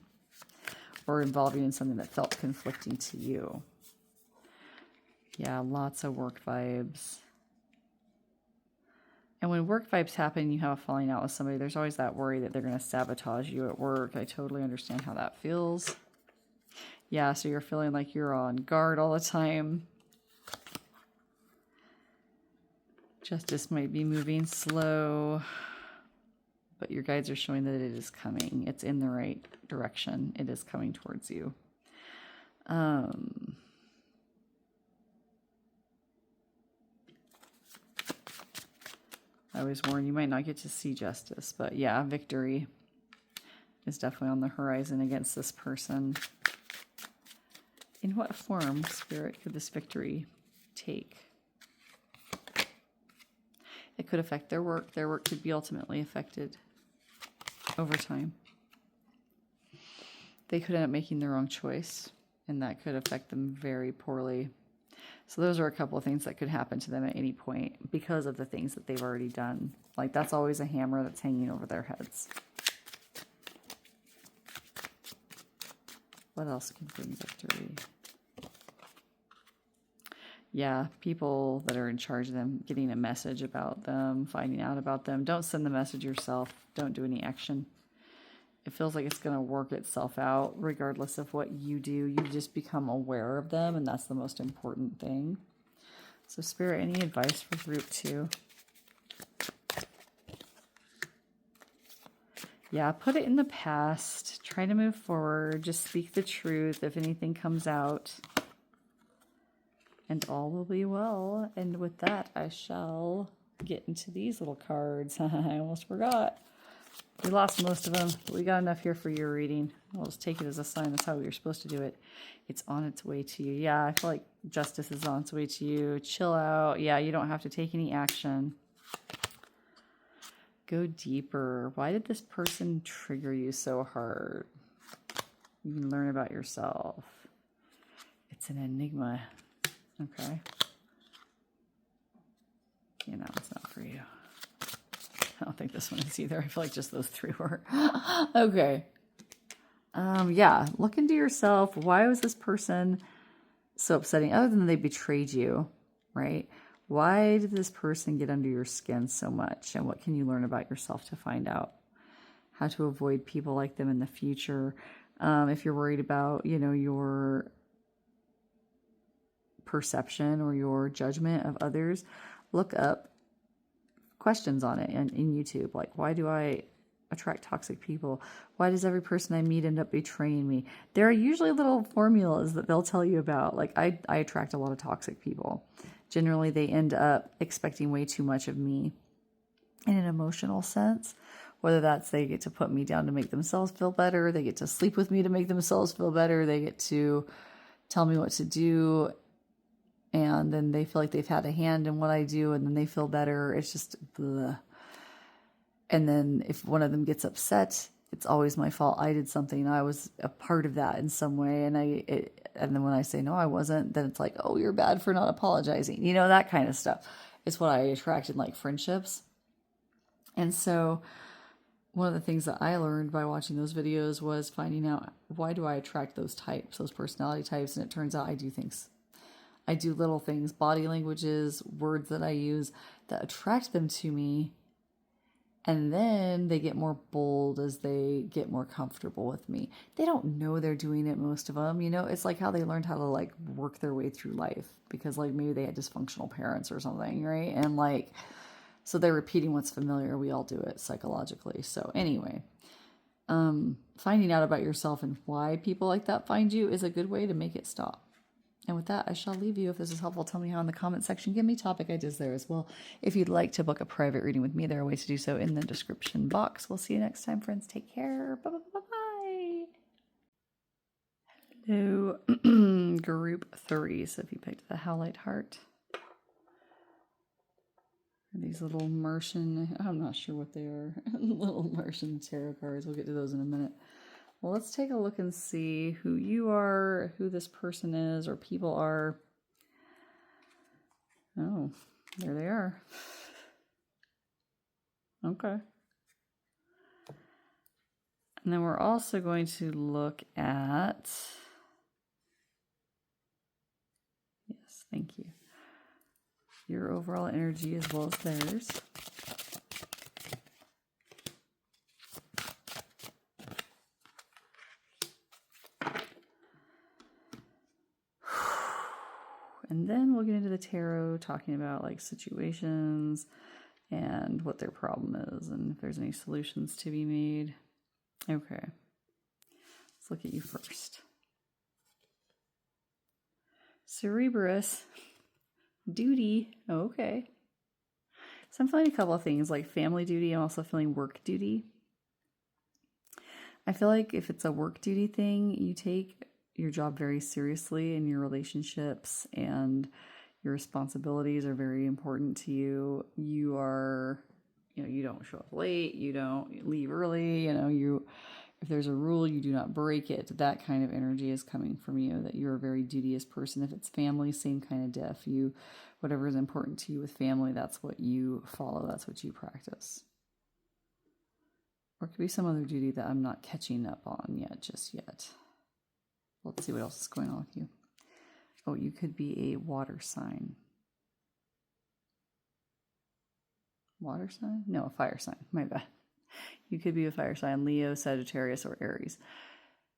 S1: or involve you in something that felt conflicting to you. Yeah, lots of work vibes. And when work vibes happen, you have a falling out with somebody, there's always that worry that they're going to sabotage you at work. I totally understand how that feels. Yeah, so you're feeling like you're on guard all the time. Justice might be moving slow, but your guides are showing that it is coming. It's in the right direction. It is coming towards you. I always warn you might not get to see justice, but yeah, victory is definitely on the horizon against this person. In what form, Spirit, could this victory take? It could affect their work. Their work could be ultimately affected over time. They could end up making the wrong choice, and that could affect them very poorly. So those are a couple of things that could happen to them at any point because of the things that they've already done. Like, that's always a hammer that's hanging over their heads. What else can bring victory? Yeah, people that are in charge of them, getting a message about them, finding out about them. Don't send the message yourself. Don't do any action. It feels like it's going to work itself out regardless of what you do. You just become aware of them, and that's the most important thing. So, Spirit, any advice for group 2? Yeah, put it in the past. Try to move forward. Just speak the truth if anything comes out. And all will be well. And with that, I shall get into these little cards. I almost forgot. We lost most of them, but we got enough here for your reading. I'll just take it as a sign. That's how we were supposed to do it. It's on its way to you. Yeah, I feel like justice is on its way to you. Chill out. Yeah, you don't have to take any action. Go deeper. Why did this person trigger you so hard? You can learn about yourself. It's an enigma. Okay. You know, it's not for you. I don't think this one is either. I feel like just those 3 were. Okay. Yeah, look into yourself. Why was this person so upsetting? Other than they betrayed you, right? Why did this person get under your skin so much? And what can you learn about yourself to find out how to avoid people like them in the future? If you're worried about, you know, your perception or your judgment of others, look up questions on it in YouTube. Like, why do I attract toxic people? Why does every person I meet end up betraying me? There are usually little formulas that they'll tell you about. Like, I attract a lot of toxic people. Generally, they end up expecting way too much of me in an emotional sense, Whether that's they get to put me down to make themselves feel better, they get to sleep with me to make themselves feel better, they get to tell me what to do, and then they feel like they've had a hand in what I do, and then they feel better. It's just blah. And then if one of them gets upset, it's always my fault. I did something. I was a part of that in some way. And and then when I say, no, I wasn't, then it's like, oh, you're bad for not apologizing. You know, that kind of stuff. It's what I attract in like friendships. And so one of the things that I learned by watching those videos was finding out, why do I attract those types, those personality types? And it turns out I do things. I do little things, body languages, words that I use that attract them to me. And then they get more bold as they get more comfortable with me. They don't know they're doing it, most of them. You know, it's like how they learned how to like work their way through life because like maybe they had dysfunctional parents or something, right? And like, so they're repeating what's familiar. We all do it psychologically. So anyway, finding out about yourself and why people like that find you is a good way to make it stop. And with that, I shall leave you. If this is helpful, tell me how in the comment section. Give me topic ideas there as well. If you'd like to book a private reading with me, there are ways to do so in the description box. We'll see you next time, friends. Take care. Bye-bye. Hello, group 3. So if you picked the Howlite Heart, these little Martian, I'm not sure what they are, little Martian tarot cards. We'll get to those in a minute. Well, let's take a look and see who you are, who this person is, or people are. Oh, there they are. Okay. And then we're also going to look at, yes, thank you, your overall energy as well as theirs. And then we'll get into the tarot, talking about like situations and what their problem is and if there's any solutions to be made. Okay. Let's look at you first. Cerebrus. Duty. Okay. So I'm feeling a couple of things like family duty. I'm also feeling work duty. I feel like if it's a work duty thing, you take your job very seriously and your relationships and your responsibilities are very important to you. You are, you don't show up late, you don't leave early, if there's a rule, you do not break it. That kind of energy is coming from you, that you're a very duteous person. If it's family, same kind of diff. Whatever is important to you with family, that's what you follow, that's what you practice. Or it could be some other duty that I'm not catching up on just yet. Let's see what else is going on with you. Oh, you could be a water sign. Water sign? No, a fire sign. My bad. You could be a fire sign. Leo, Sagittarius, or Aries.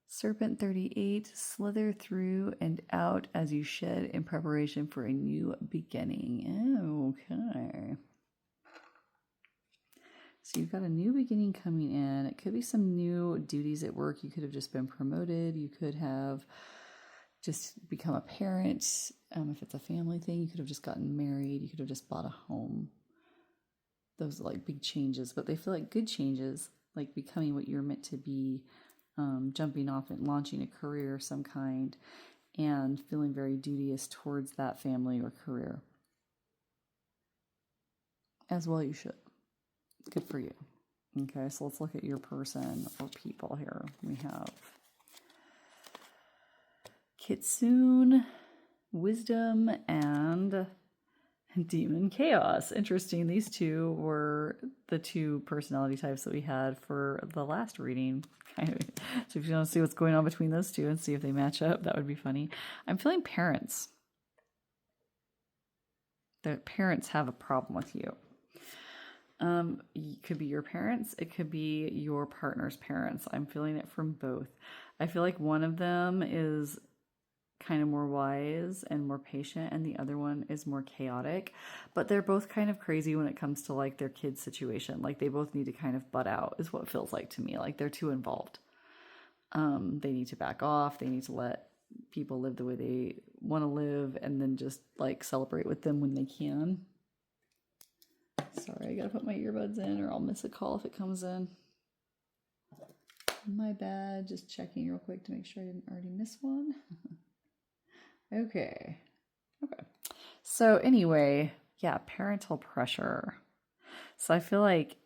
S1: Serpent 38. Slither through and out as you shed in preparation for a new beginning. Okay. So you've got a new beginning coming in. It could be some new duties at work. You could have just been promoted. You could have just become a parent. If it's a family thing, you could have just gotten married. You could have just bought a home. Those are like big changes, but they feel like good changes, like becoming what you're meant to be, jumping off and launching a career of some kind, and feeling very duteous towards that family or career. As well you should. Good for you. Okay, so let's look at your person or people here. We have Kitsune, Wisdom, and Demon Chaos. Interesting. These two were the two personality types that we had for the last reading. So if you want to see what's going on between those two and see if they match up, that would be funny. I'm feeling parents. The parents have a problem with you. It could be your parents. It could be your partner's parents. I'm feeling it from both. I feel like one of them is kind of more wise and more patient, and the other one is more chaotic, but they're both kind of crazy when it comes to like their kid's situation. Like they both need to kind of butt out is what it feels like to me. Like they're too involved. They need to back off. They need to let people live the way they want to live and then just like celebrate with them when they can. Sorry, I gotta put my earbuds in or I'll miss a call if it comes in. My bad. Just checking real quick to make sure I didn't already miss one. Okay. So anyway, yeah, parental pressure. So I feel like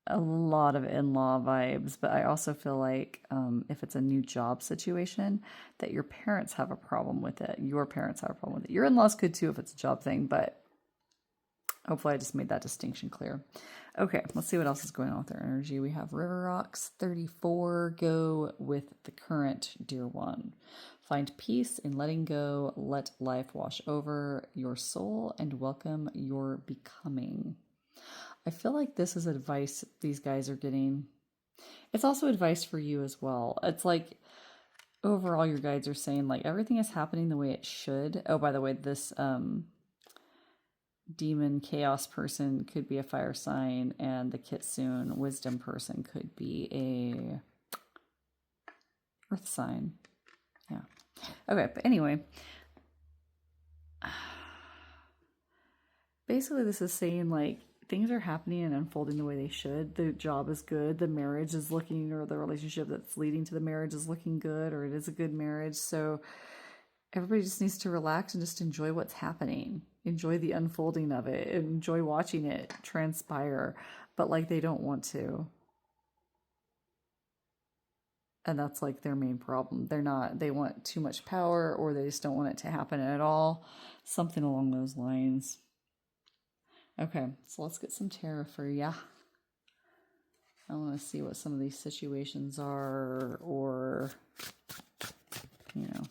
S1: a lot of in-law vibes, but I also feel like if it's a new job situation, that your parents have a problem with it. Your parents have a problem with it. Your in-laws could too if it's a job thing, but hopefully I just made that distinction clear. Okay, let's see what else is going on with their energy. We have River Rocks 34. Go with the current, dear one. Find peace in letting go. Let life wash over your soul and welcome your becoming. I feel like this is advice these guys are getting. It's also advice for you as well. It's like overall your guides are saying like everything is happening the way it should. Oh, by the way, this demon chaos person could be a fire sign and the kitsune wisdom person could be a earth sign. Yeah. Okay, but anyway, basically this is saying like things are happening and unfolding the way they should. The job is good. The marriage is looking, or the relationship that's leading to the marriage is looking good, or it is a good marriage. So everybody just needs to relax and just enjoy what's happening. Enjoy the unfolding of it. Enjoy watching it transpire. But like they don't want to. And that's like their main problem. They want too much power, or they just don't want it to happen at all. Something along those lines. Okay, so let's get some tarot for ya. I want to see what some of these situations are, or, you know.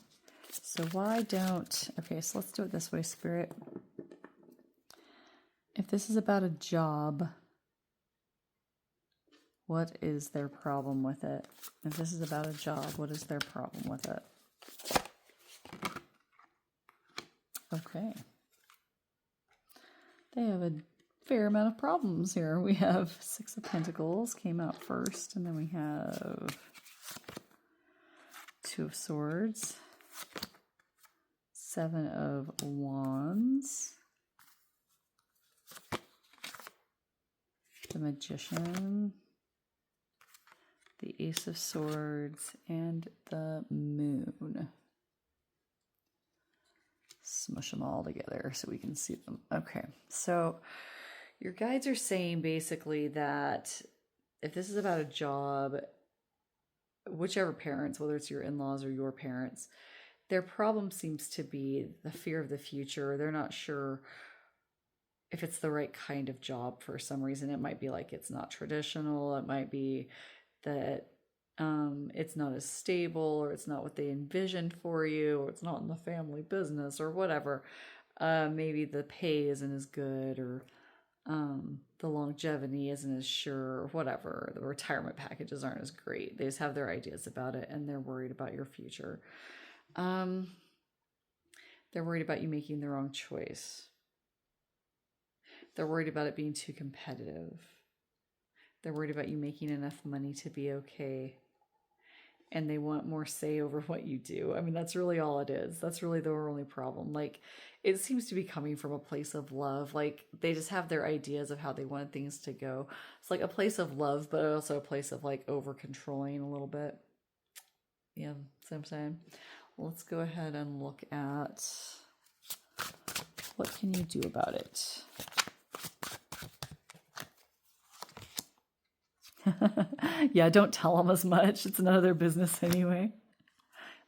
S1: So why don't, okay, so let's do it this way, Spirit. If this is about a job, what is their problem with it? If this is about a job, what is their problem with it? Okay. They have a fair amount of problems here. We have Six of Pentacles came out first, and then we have Two of Swords, Seven of Wands, the Magician, the Ace of Swords, and the Moon. Smush them all together so we can see them. Okay, so your guides are saying basically that if this is about a job, whichever parents, whether it's your in-laws or your parents, their problem seems to be the fear of the future. They're not sure if it's the right kind of job for some reason. It might be like it's not traditional. It might be that it's not as stable, or it's not what they envisioned for you, or it's not in the family business, or whatever. Maybe the pay isn't as good, or the longevity isn't as sure, or whatever. The retirement packages aren't as great. They just have their ideas about it, and they're worried about your future. They're worried about you making the wrong choice. They're worried about it being too competitive. They're worried about you making enough money to be okay. And they want more say over what you do. I mean, that's really all it is. That's really their only problem. Like, it seems to be coming from a place of love. Like, they just have their ideas of how they want things to go. It's like a place of love, but also a place of like over controlling a little bit. Yeah, that's what I'm saying. Let's go ahead and look at what can you do about it. Yeah, don't tell them as much. It's none of their business anyway.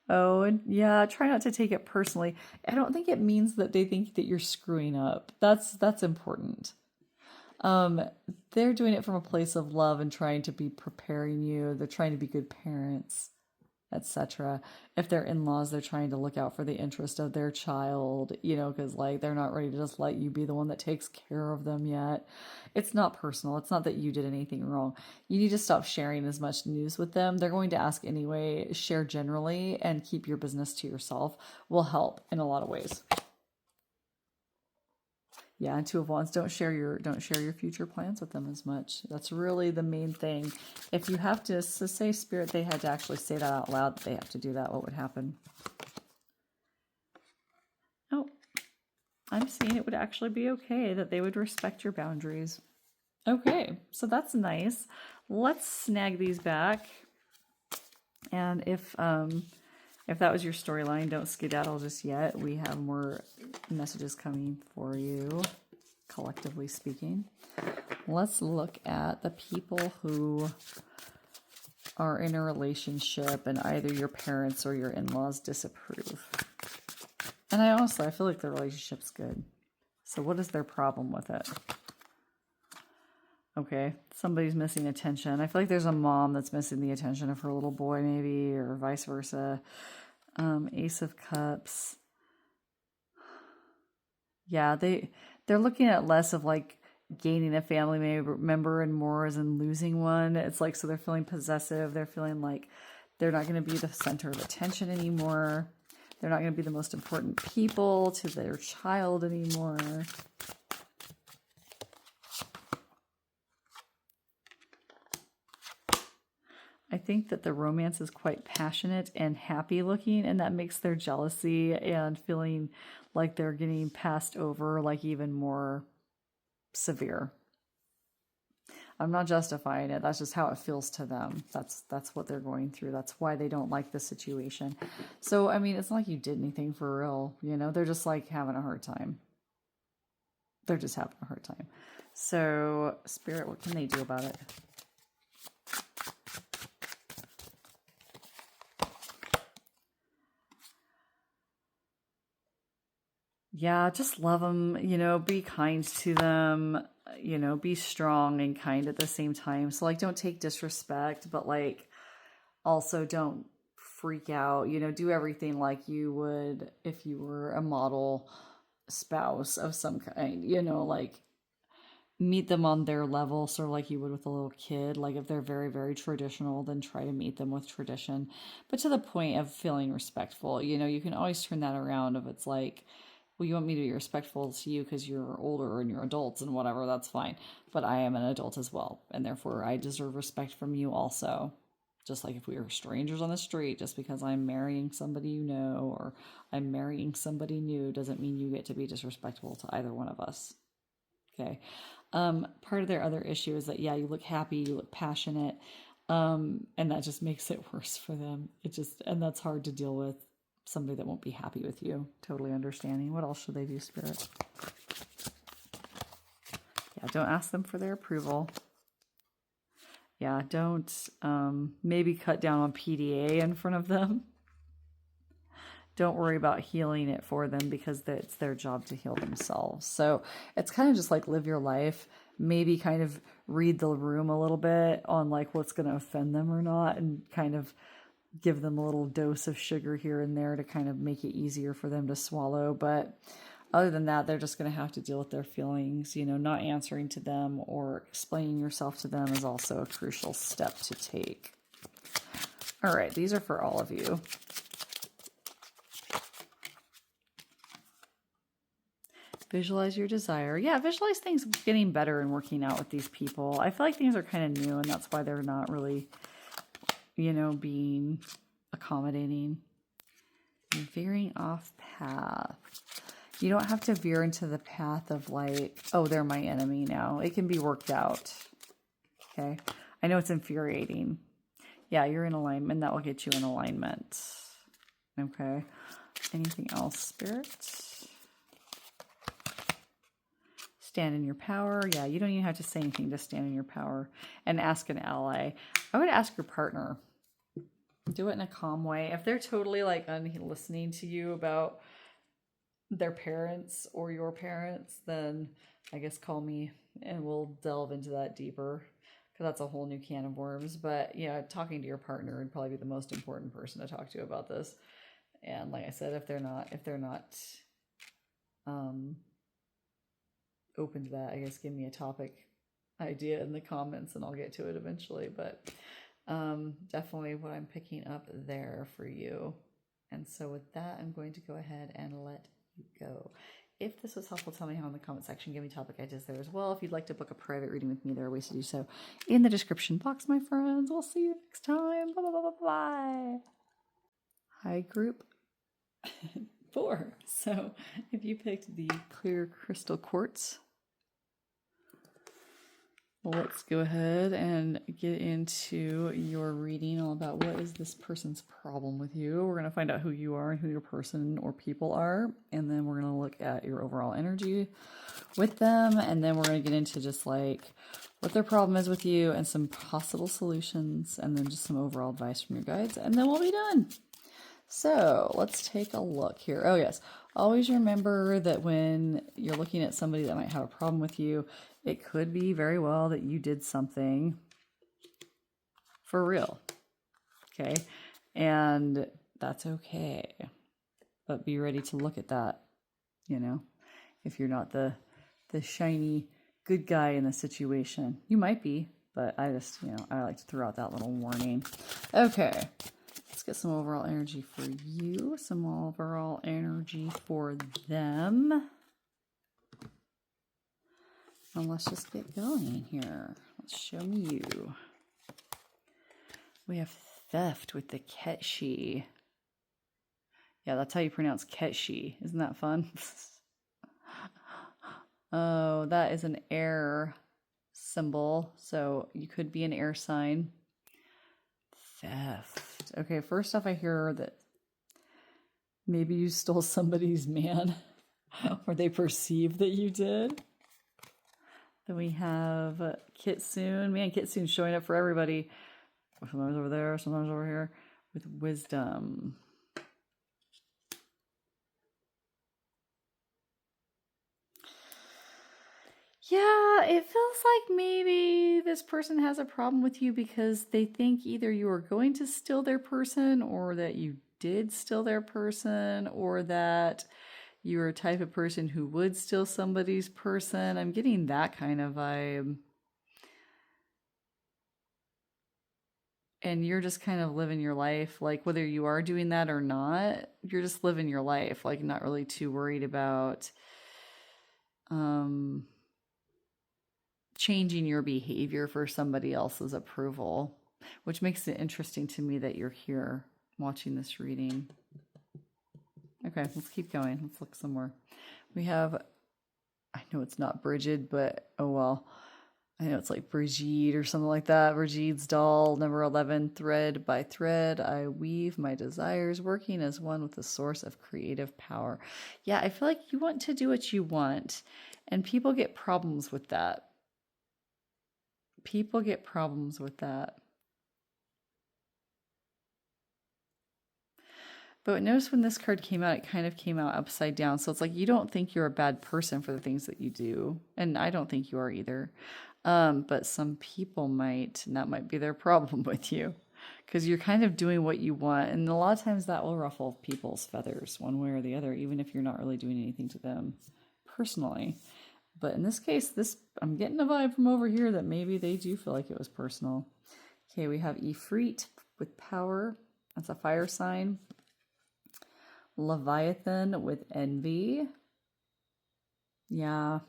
S1: Oh, and yeah, try not to take it personally. I don't think it means that they think that you're screwing up. That's important. They're doing it from a place of love and trying to be preparing you. They're trying to be good parents, etc. If they're in-laws, they're trying to look out for the interest of their child, because like they're not ready to just let you be the one that takes care of them yet. It's not personal. It's not that you did anything wrong. You need to stop sharing as much news with them. They're going to ask anyway. Share generally and keep your business to yourself will help in a lot of ways. Yeah, and Two of Wands, don't share your future plans with them as much. That's really the main thing. If you have to, so say Spirit, they had to actually say that out loud, they have to do that, what would happen? Oh, I'm I'm seeing it would actually be okay, that they would respect your boundaries. Okay, so that's nice. Let's snag these back. And if that was your storyline, don't skedaddle just yet. We have more messages coming for you, collectively speaking. Let's look at the people who are in a relationship and either your parents or your in-laws disapprove. And I feel like the relationship's good. So what is their problem with it? Okay, somebody's missing attention. I feel like there's a mom that's missing the attention of her little boy, maybe, or vice versa. Ace of Cups. Yeah, they're looking at less of like gaining a family member and more as in losing one. It's like, so they're feeling possessive. They're feeling like they're not going to be the center of attention anymore. They're not going to be the most important people to their child anymore. I think that the romance is quite passionate and happy looking, and that makes their jealousy and feeling like they're getting passed over like even more severe. I'm not justifying it. That's just how it feels to them. That's what they're going through. That's why they don't like the situation. So, I mean, it's not like you did anything for real, you know? They're just like having a hard time. They're just having a hard time. So, Spirit, what can they do about it? Yeah, just love them, you know, be kind to them, you know, be strong and kind at the same time. So, like, don't take disrespect, but, like, also don't freak out, you know, do everything like you would if you were a model spouse of some kind, you know, like, meet them on their level, sort of like you would with a little kid. Like, if they're very, very traditional, then try to meet them with tradition, but to the point of feeling respectful. You know, you can always turn that around if it's like, well, you want me to be respectful to you because you're older and you're adults and whatever, that's fine. But I am an adult as well, and therefore I deserve respect from you also. Just like if we were strangers on the street, just because I'm marrying somebody you know or I'm marrying somebody new doesn't mean you get to be disrespectful to either one of us. Okay. Part of their other issue is that, yeah, you look happy, you look passionate, and that just makes it worse for them. And that's hard to deal with. Somebody that won't be happy with you. Totally understanding. What else should they do, Spirit? Yeah, don't ask them for their approval. Yeah, don't maybe cut down on PDA in front of them. Don't worry about healing it for them because it's their job to heal themselves. So it's kind of just like live your life. Maybe kind of read the room a little bit on like what's going to offend them or not, and kind of give them a little dose of sugar here and there to kind of make it easier for them to swallow. But other than that, they're just going to have to deal with their feelings. You know, not answering to them or explaining yourself to them is also a crucial step to take. All right, these are for all of you. Visualize your desire. Yeah, visualize things getting better and working out with these people. I feel like things are kind of new, and that's why they're not really, you know, being accommodating. Veering off path. You don't have to veer into the path of like, oh, they're my enemy now. It can be worked out. Okay. I know it's infuriating. Yeah, you're in alignment. That will get you in alignment. Okay. Anything else, Spirit? Stand in your power. Yeah, you don't even have to say anything to stand in your power. And ask an ally. I would ask your partner. Do it in a calm way. If they're totally like listening to you about their parents or your parents, then I guess call me and we'll delve into that deeper, because that's a whole new can of worms. But yeah, talking to your partner would probably be the most important person to talk to about this. And like I said, if they're not open to that, I guess give me a topic idea in the comments and I'll get to it eventually. But definitely what I'm picking up there for you. And so with that, I'm going to go ahead and let you go. If this was helpful, tell me how in the comment section. Give me topic ideas there as well. If you'd like to book a private reading with me, there are ways to do so in the description box, my friends. We'll see you next time. Bye, bye, bye, bye. Hi, group. 4. So if you picked the clear crystal quartz, well, let's go ahead and get into your reading all about what is this person's problem with you. We're going to find out who you are and who your person or people are. And then we're going to look at your overall energy with them. And then we're going to get into just like what their problem is with you and some possible solutions. And then just some overall advice from your guides. And then we'll be done. So let's take a look here. Oh, yes. Always remember that when you're looking at somebody that might have a problem with you, it could be very well that you did something for real. Okay. And that's okay. But be ready to look at that, you know, if you're not the shiny good guy in the situation. You might be, but I just, I like to throw out that little warning. Okay. Let's get some overall energy for you, some overall energy for them. And let's just get going here. Let's show me you. We have theft with the Ketshi. Yeah, that's how you pronounce Ketshi. Isn't that fun? Oh, that is an air symbol. So you could be an air sign. Theft. Okay, first off, I hear that maybe you stole somebody's man or they perceive that you did. Then we have Kitsune. Man, Kitsune's showing up for everybody. Sometimes over there, sometimes over here with wisdom. Yeah, it feels like maybe this person has a problem with you because they think either you are going to steal their person or that you did steal their person or that you're a type of person who would steal somebody's person. I'm getting that kind of vibe. And you're just kind of living your life, like whether you are doing that or not, you're just living your life, like not really too worried about changing your behavior for somebody else's approval, which makes it interesting to me that you're here watching this reading. Okay, let's keep going. Let's look some more. We have, I know it's not Bridget, but oh well. I know it's like Brigitte or something like that. Brigitte's doll, number 11, thread by thread. I weave my desires, working as one with the source of creative power. Yeah, I feel like you want to do what you want, and people get problems with that. People get problems with that. But notice when this card came out, it kind of came out upside down. So it's like you don't think you're a bad person for the things that you do. And I don't think you are either. But some people might, and that might be their problem with you. Because you're kind of doing what you want. And a lot of times that will ruffle people's feathers one way or the other, even if you're not really doing anything to them personally. But in this case, I'm getting a vibe from over here that maybe they do feel like it was personal. Okay, we have Ifrit with power. That's a fire sign. Leviathan with envy. Yeah,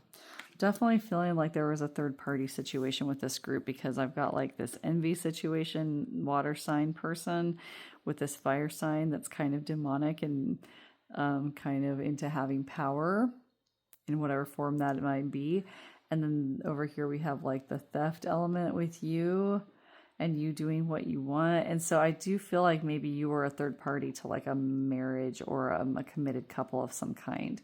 S1: definitely feeling like there was a third party situation with this group because I've got like this envy situation, water sign person with this fire sign that's kind of demonic and kind of into having power in whatever form that it might be. And then over here we have like the theft element with you and you doing what you want. And so I do feel like maybe you were a third party to like a marriage or a committed couple of some kind.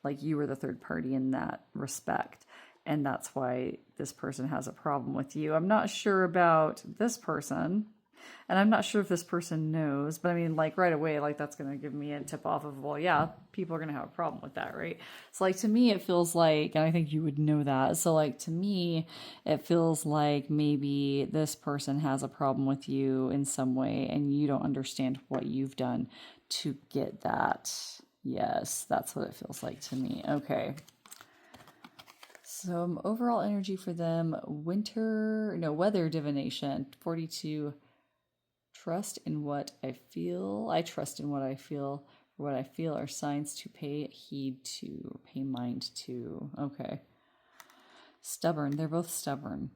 S1: Like you were the third party in that respect. And that's why this person has a problem with you. I'm not sure about this person. And I'm not sure if this person knows, but I mean, like right away, like that's going to give me a tip off of, well, yeah, people are going to have a problem with that, right? So like to me, it feels like, and I think you would know that. So like to me, it feels like maybe this person has a problem with you in some way and you don't understand what you've done to get that. Yes, that's what it feels like to me. Okay. Some overall energy for them. Weather divination, 42. Trust in what I feel. I trust in what I feel. For what I feel are signs to pay heed to, pay mind to. Okay. Stubborn. They're both stubborn.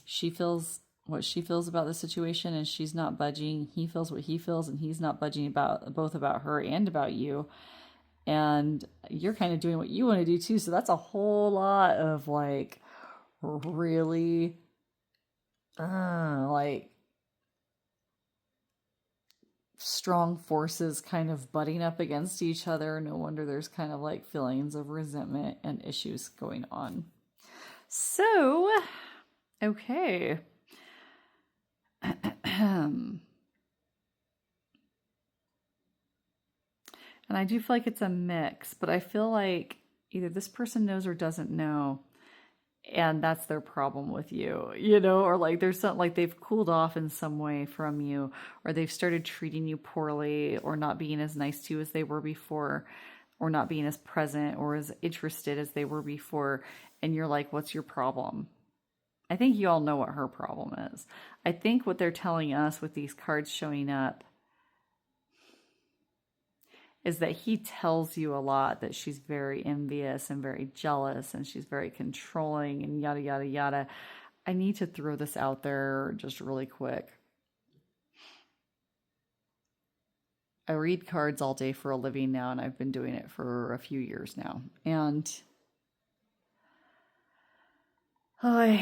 S1: She feels what she feels about the situation and she's not budging. He feels what he feels and he's not budging about both about her and about you. And you're kind of doing what you want to do too. So that's a whole lot of like really like strong forces kind of butting up against each other. No wonder there's kind of like feelings of resentment and issues going on. So, okay. And I do feel like it's a mix, but I feel like either this person knows or doesn't know, and that's their problem with you, or like there's something like they've cooled off in some way from you, or they've started treating you poorly, or not being as nice to you as they were before, or not being as present or as interested as they were before. And you're like, what's your problem? I think you all know what her problem is. I think what they're telling us with these cards showing up is that he tells you a lot that she's very envious and very jealous and she's very controlling and yada, yada, yada. I need to throw this out there just really quick. I read cards all day for a living now, and I've been doing it for a few years now. And do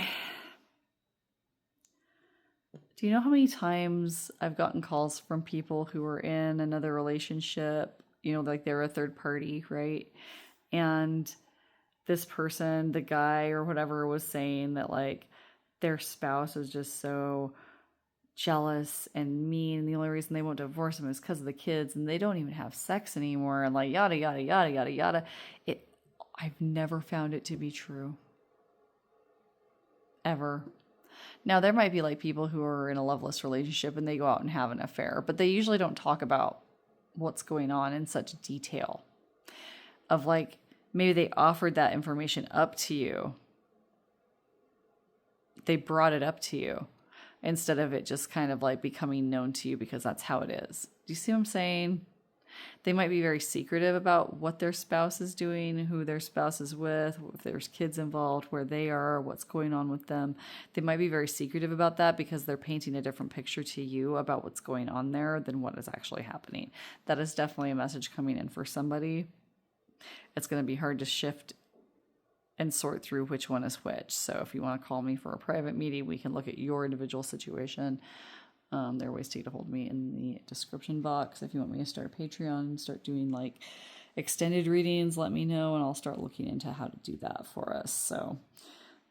S1: you know how many times I've gotten calls from people who are in another relationship, like they're a third party, right? And this person, the guy or whatever, was saying that like their spouse is just so jealous and mean, and the only reason they won't divorce him is because of the kids, and they don't even have sex anymore, and like yada yada yada yada yada. I've never found it to be true. Ever. Now there might be like people who are in a loveless relationship and they go out and have an affair, but they usually don't talk about what's going on in such detail. Of like maybe they offered that information up to you. They brought it up to you instead of it just kind of like becoming known to you because that's how it is. Do you see what I'm saying? They might be very secretive about what their spouse is doing, who their spouse is with, if there's kids involved, where they are, what's going on with them. They might be very secretive about that because they're painting a different picture to you about what's going on there than what is actually happening. That is definitely a message coming in for somebody. It's going to be hard to shift and sort through which one is which. So if you want to call me for a private meeting, we can look at your individual situation. There are ways to get a hold of me in the description box. If you want me to start a Patreon and start doing like extended readings, let me know and I'll start looking into how to do that for us. So,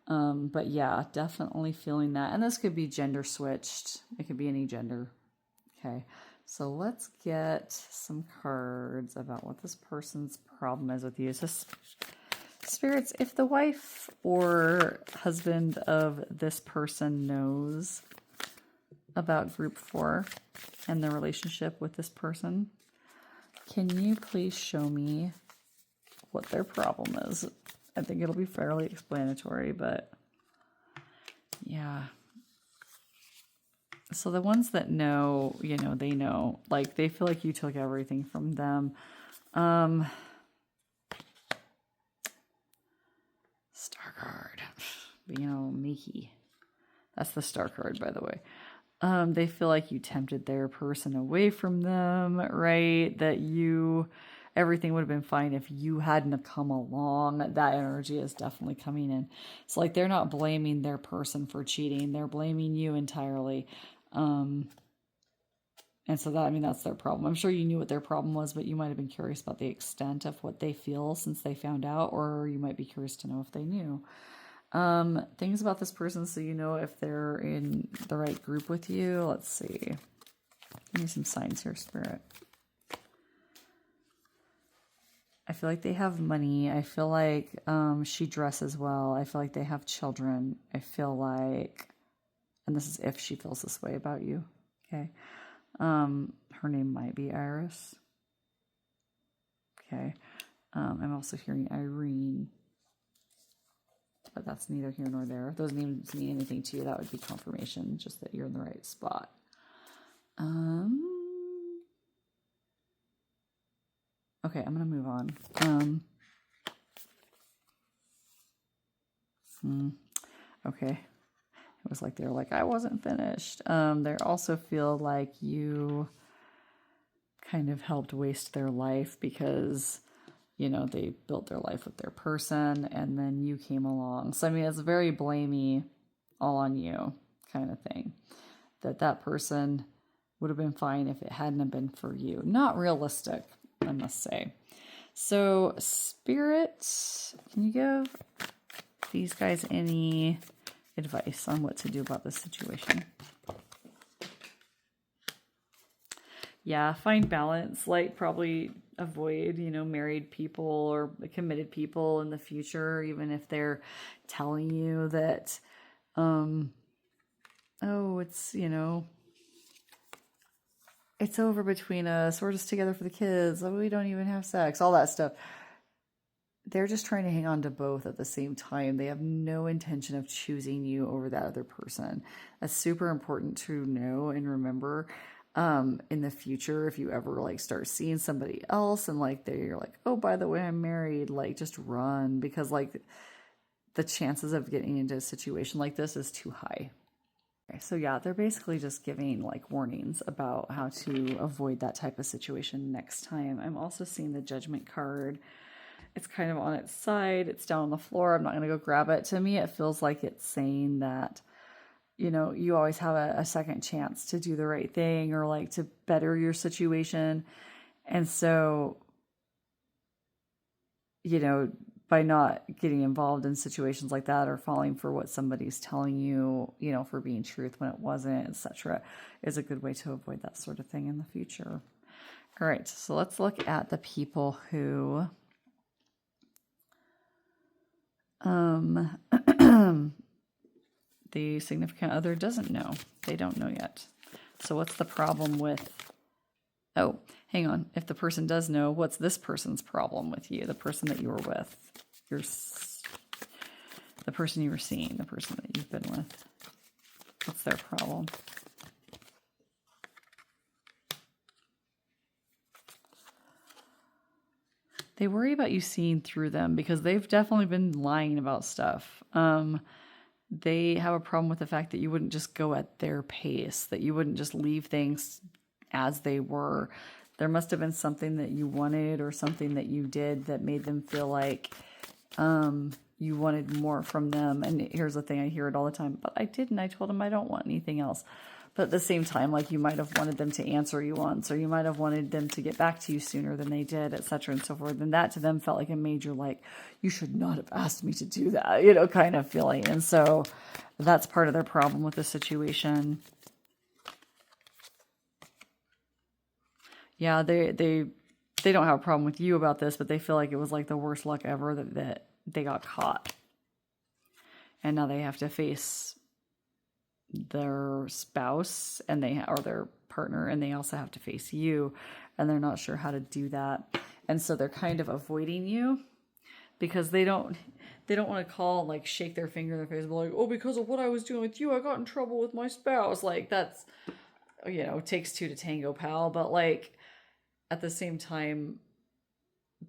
S1: but yeah, definitely feeling that. And this could be gender switched. It could be any gender. Okay. So let's get some cards about what this person's problem is with you. So spirits, if the wife or husband of this person knows about group 4 and the relationship with this person, can you please show me what their problem is? I think it'll be fairly explanatory, but yeah. So the ones that know, they know, like they feel like you took everything from them. Star card, Mickey. That's the star card, by the way. They feel like you tempted their person away from them, right? That everything would have been fine if you hadn't come along. That energy is definitely coming in. It's like they're not blaming their person for cheating. They're blaming you entirely. And so that's their problem. I'm sure you knew what their problem was, but you might have been curious about the extent of what they feel since they found out, or you might be curious to know if they knew. Things about this person so you know if they're in the right group with you. Let's see. Give me some signs here, Spirit. I feel like they have money. I feel like she dresses well. I feel like they have children. I feel like, and this is if she feels this way about you, okay? Her name might be Iris. Okay. I'm also hearing Irene. But that's neither here nor there. If those names mean anything to you, that would be confirmation, just that you're in the right spot. Okay, I'm going to move on. Okay. It was like they're like, I wasn't finished. They also feel like you kind of helped waste their life because they built their life with their person and then you came along. So, I mean, it's very blamey, all on you kind of thing. That person would have been fine if it hadn't have been for you. Not realistic, I must say. So, Spirit, can you give these guys any advice on what to do about this situation? Yeah, find balance, like probably avoid, married people or committed people in the future, even if they're telling you that, oh, it's, it's over between us, we're just together for the kids, oh, we don't even have sex, all that stuff. They're just trying to hang on to both at the same time. They have no intention of choosing you over that other person. That's super important to know and remember. In the future, if you ever like start seeing somebody else and like you're like, oh, by the way, I'm married, like just run, because like the chances of getting into a situation like this is too high. Okay, so yeah, they're basically just giving like warnings about how to avoid that type of situation next time. I'm also seeing the Judgment card. It's kind of on its side. It's down on the floor. I'm not going to go grab it. To me, it feels like it's saying that, you always have a second chance to do the right thing or like to better your situation. And so, by not getting involved in situations like that or falling for what somebody's telling you, for being truth when it wasn't, etc., is a good way to avoid that sort of thing in the future. All right, so let's look at the people who the significant other doesn't know. They don't know yet. So what's the problem with... Oh, hang on. If the person does know, what's this person's problem with you? The person that you were with. The person you were seeing. The person that you've been with. What's their problem? They worry about you seeing through them because they've definitely been lying about stuff. They have a problem with the fact that you wouldn't just go at their pace, that you wouldn't just leave things as they were. There must have been something that you wanted or something that you did that made them feel like you wanted more from them. And here's the thing, I hear it all the time, but I didn't. I told them I don't want anything else. But at the same time, like you might have wanted them to answer you once, or you might have wanted them to get back to you sooner than they did, etc. and so forth. And that to them felt like a major, like, you should not have asked me to do that, kind of feeling. And so that's part of their problem with the situation. Yeah, they don't have a problem with you about this, but they feel like it was like the worst luck ever that they got caught. And now they have to face their spouse or their partner, and they also have to face you, and they're not sure how to do that. And so they're kind of avoiding you because they don't want to call and like shake their finger in their face and be like, oh, because of what I was doing with you, I got in trouble with my spouse. Like that's, takes two to tango, pal. But like at the same time,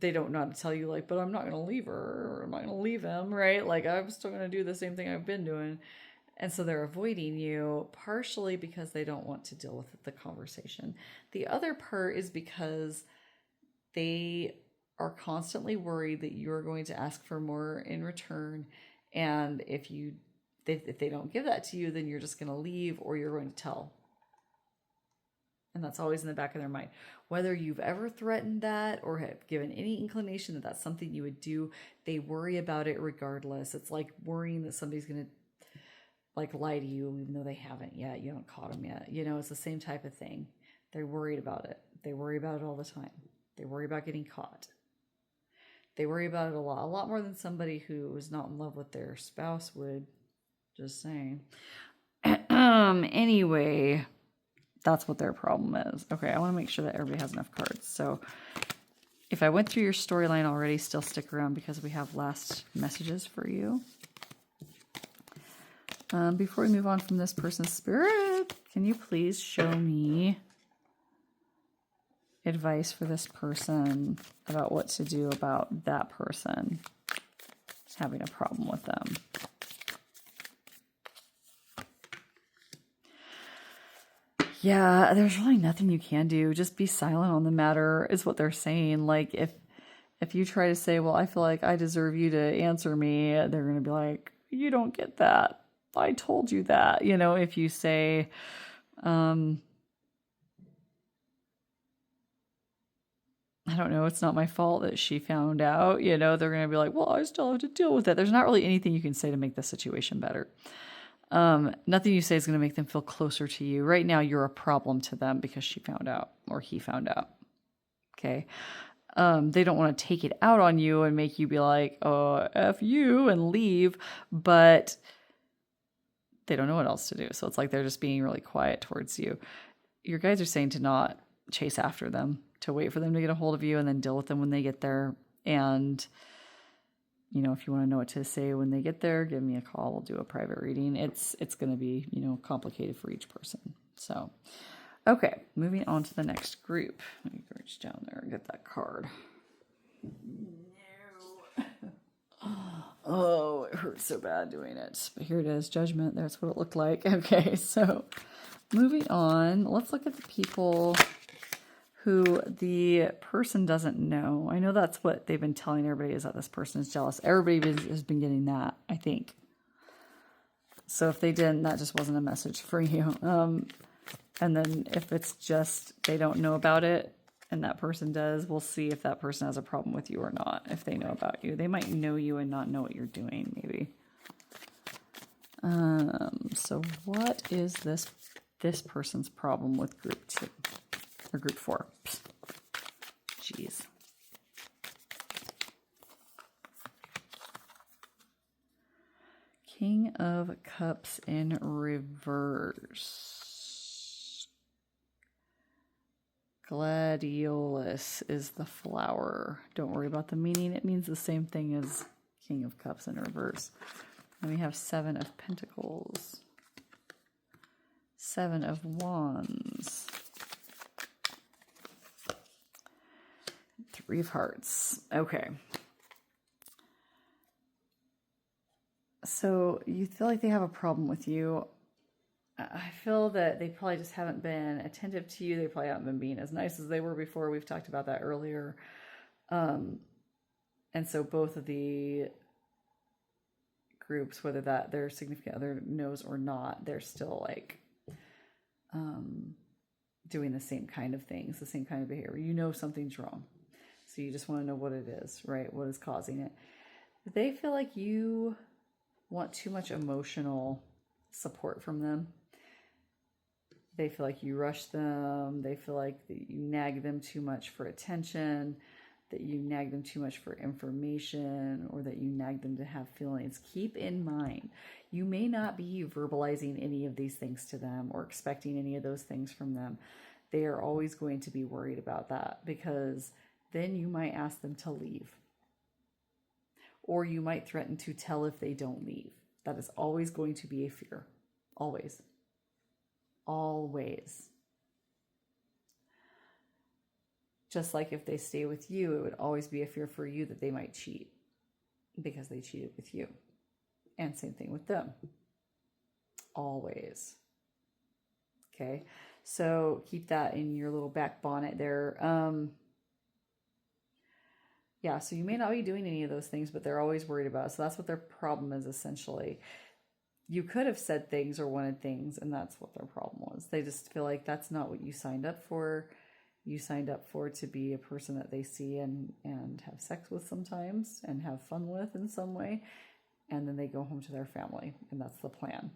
S1: they don't know how to tell you like, but I'm not going to leave her, or I'm not going to leave him, right? Like I'm still going to do the same thing I've been doing. And so they're avoiding you partially because they don't want to deal with the conversation. The other part is because they are constantly worried that you're going to ask for more in return. And if they don't give that to you, then you're just going to leave or you're going to tell. And that's always in the back of their mind. Whether you've ever threatened that or have given any inclination that that's something you would do, they worry about it regardless. It's like worrying that somebody's going to like lie to you even though they haven't yet. You haven't caught them yet. It's the same type of thing. They're worried about it. They worry about it all the time. They worry about getting caught. They worry about it a lot more than somebody who is not in love with their spouse would. Just saying. Anyway, that's what their problem is. Okay, I want to make sure that everybody has enough cards. So if I went through your storyline already, still stick around because we have last messages for you. Before we move on from this person's spirit, can you please show me advice for this person about what to do about that person having a problem with them? Yeah, there's really nothing you can do. Just be silent on the matter is what they're saying. Like if If you try to say, well, I feel like I deserve you to answer me, they're going to be like, you don't get that. I told you that. If you say, I don't know, it's not my fault that she found out, they're going to be like, well, I still have to deal with it. There's not really anything you can say to make the situation better. Nothing you say is going to make them feel closer to you. Right now, you're a problem to them because she found out or he found out. Okay. They don't want to take it out on you and make you be like, oh, F you and leave, but they don't know what else to do. So it's like they're just being really quiet towards you. Your guys are saying to not chase after them, to wait for them to get a hold of you and then deal with them when they get there. And, if you want to know what to say when they get there, give me a call. We'll do a private reading. It's going to be, complicated for each person. So, okay, moving on to the next group. Let me reach down there and get that card. Oh, it hurts so bad doing it. But here it is, Judgment. That's what it looked like. Okay, so moving on. Let's look at the people who the person doesn't know. I know that's what they've been telling everybody, is that this person is jealous. Everybody has been getting that, I think. So if they didn't, that just wasn't a message for you. And then if it's just they don't know about it and that person does, we'll see if that person has a problem with you or not, if they know about you. They might know you and not know what you're doing, maybe. So what is this person's problem with group 2 or group 4? Jeez. King of Cups in reverse. Gladiolus is the flower. Don't worry about the meaning. It means the same thing as King of Cups in reverse. And we have 7 of Pentacles. 7 of Wands. 3 of Hearts. Okay. So you feel like they have a problem with you. I feel that they probably just haven't been attentive to you. They probably haven't been being as nice as they were before. We've talked about that earlier. And so both of the groups, whether that their significant other knows or not, they're still like doing the same kind of things, the same kind of behavior. Something's wrong. So you just want to know what it is, right? What is causing it? They feel like you want too much emotional support from them. They feel like you rush them. They feel like that you nag them too much for attention, that you nag them too much for information, or that you nag them to have feelings. Keep in mind, you may not be verbalizing any of these things to them or expecting any of those things from them. They are always going to be worried about that, because then you might ask them to leave. Or you might threaten to tell if they don't leave. That is always going to be a fear. Always. Always. Just like if they stay with you, it would always be a fear for you that they might cheat because they cheated with you. And same thing with them. Always. Okay. So keep that in your little back bonnet there. Yeah, so you may not be doing any of those things, but they're always worried about it. So that's what their problem is, essentially. You could have said things or wanted things, and that's what their problem was. They just feel like that's not what you signed up for. You signed up for to be a person that they see and have sex with sometimes and have fun with in some way. And then they go home to their family, and that's the plan.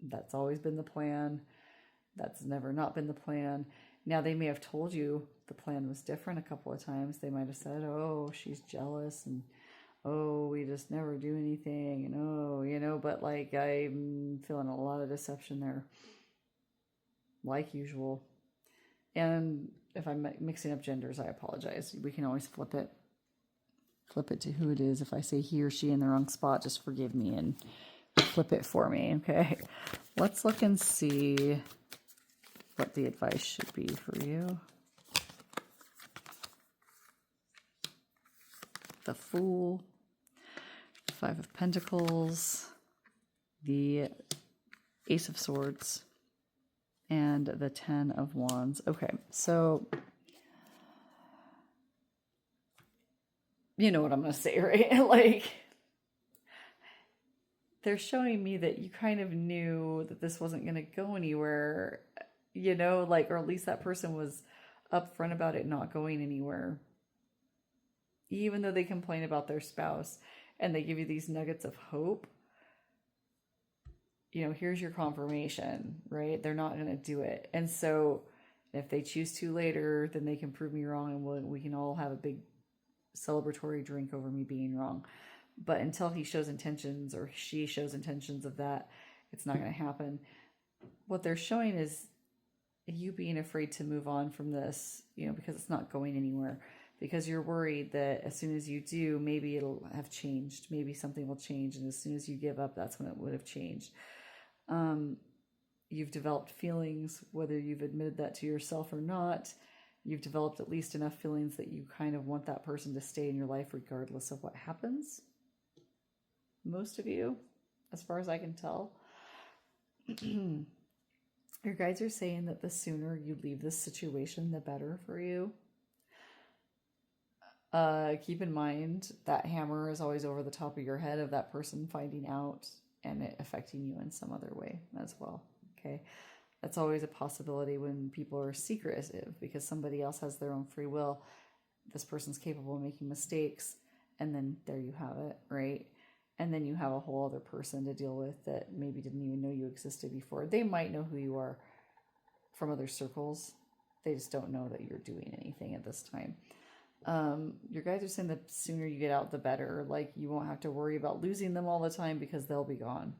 S1: That's always been the plan. That's never not been the plan. Now, they may have told you the plan was different a couple of times. They might have said, oh, she's jealous, and oh, we just never do anything, and oh, but like I'm feeling a lot of deception there, like usual. And if I'm mixing up genders, I apologize. We can always flip it to who it is. If I say he or she in the wrong spot, just forgive me and flip it for me, okay? Let's look and see what the advice should be for you. The Fool, 5 of Pentacles, the Ace of Swords, and the 10 of Wands. Okay, so You know what I'm going to say, right? Like, they're showing me that you kind of knew that this wasn't going to go anywhere, like, or at least that person was upfront about it not going anywhere. Even though they complain about their spouse and they give you these nuggets of hope, here's your confirmation, right? They're not going to do it. And so if they choose to later, then they can prove me wrong and we can all have a big celebratory drink over me being wrong. But until he shows intentions or she shows intentions of that, it's not going to happen. What they're showing is you being afraid to move on from this, because it's not going anywhere. Because you're worried that as soon as you do, maybe it'll have changed. Maybe something will change. And as soon as you give up, that's when it would have changed. You've developed feelings, whether you've admitted that to yourself or not. You've developed at least enough feelings that you kind of want that person to stay in your life regardless of what happens. Most of you, as far as I can tell. Your guides are saying that the sooner you leave this situation, the better for you. Keep in mind that hammer is always over the top of your head of that person finding out and it affecting you in some other way as well. Okay. That's always a possibility when people are secretive because somebody else has their own free will. This person's capable of making mistakes, and then there you have it, right? And then you have a whole other person to deal with that maybe didn't even know you existed before. They might know who you are from other circles. They just don't know that you're doing anything at this time. Your guys are saying the sooner you get out, the better. Like, you won't have to worry about losing them all the time because they'll be gone.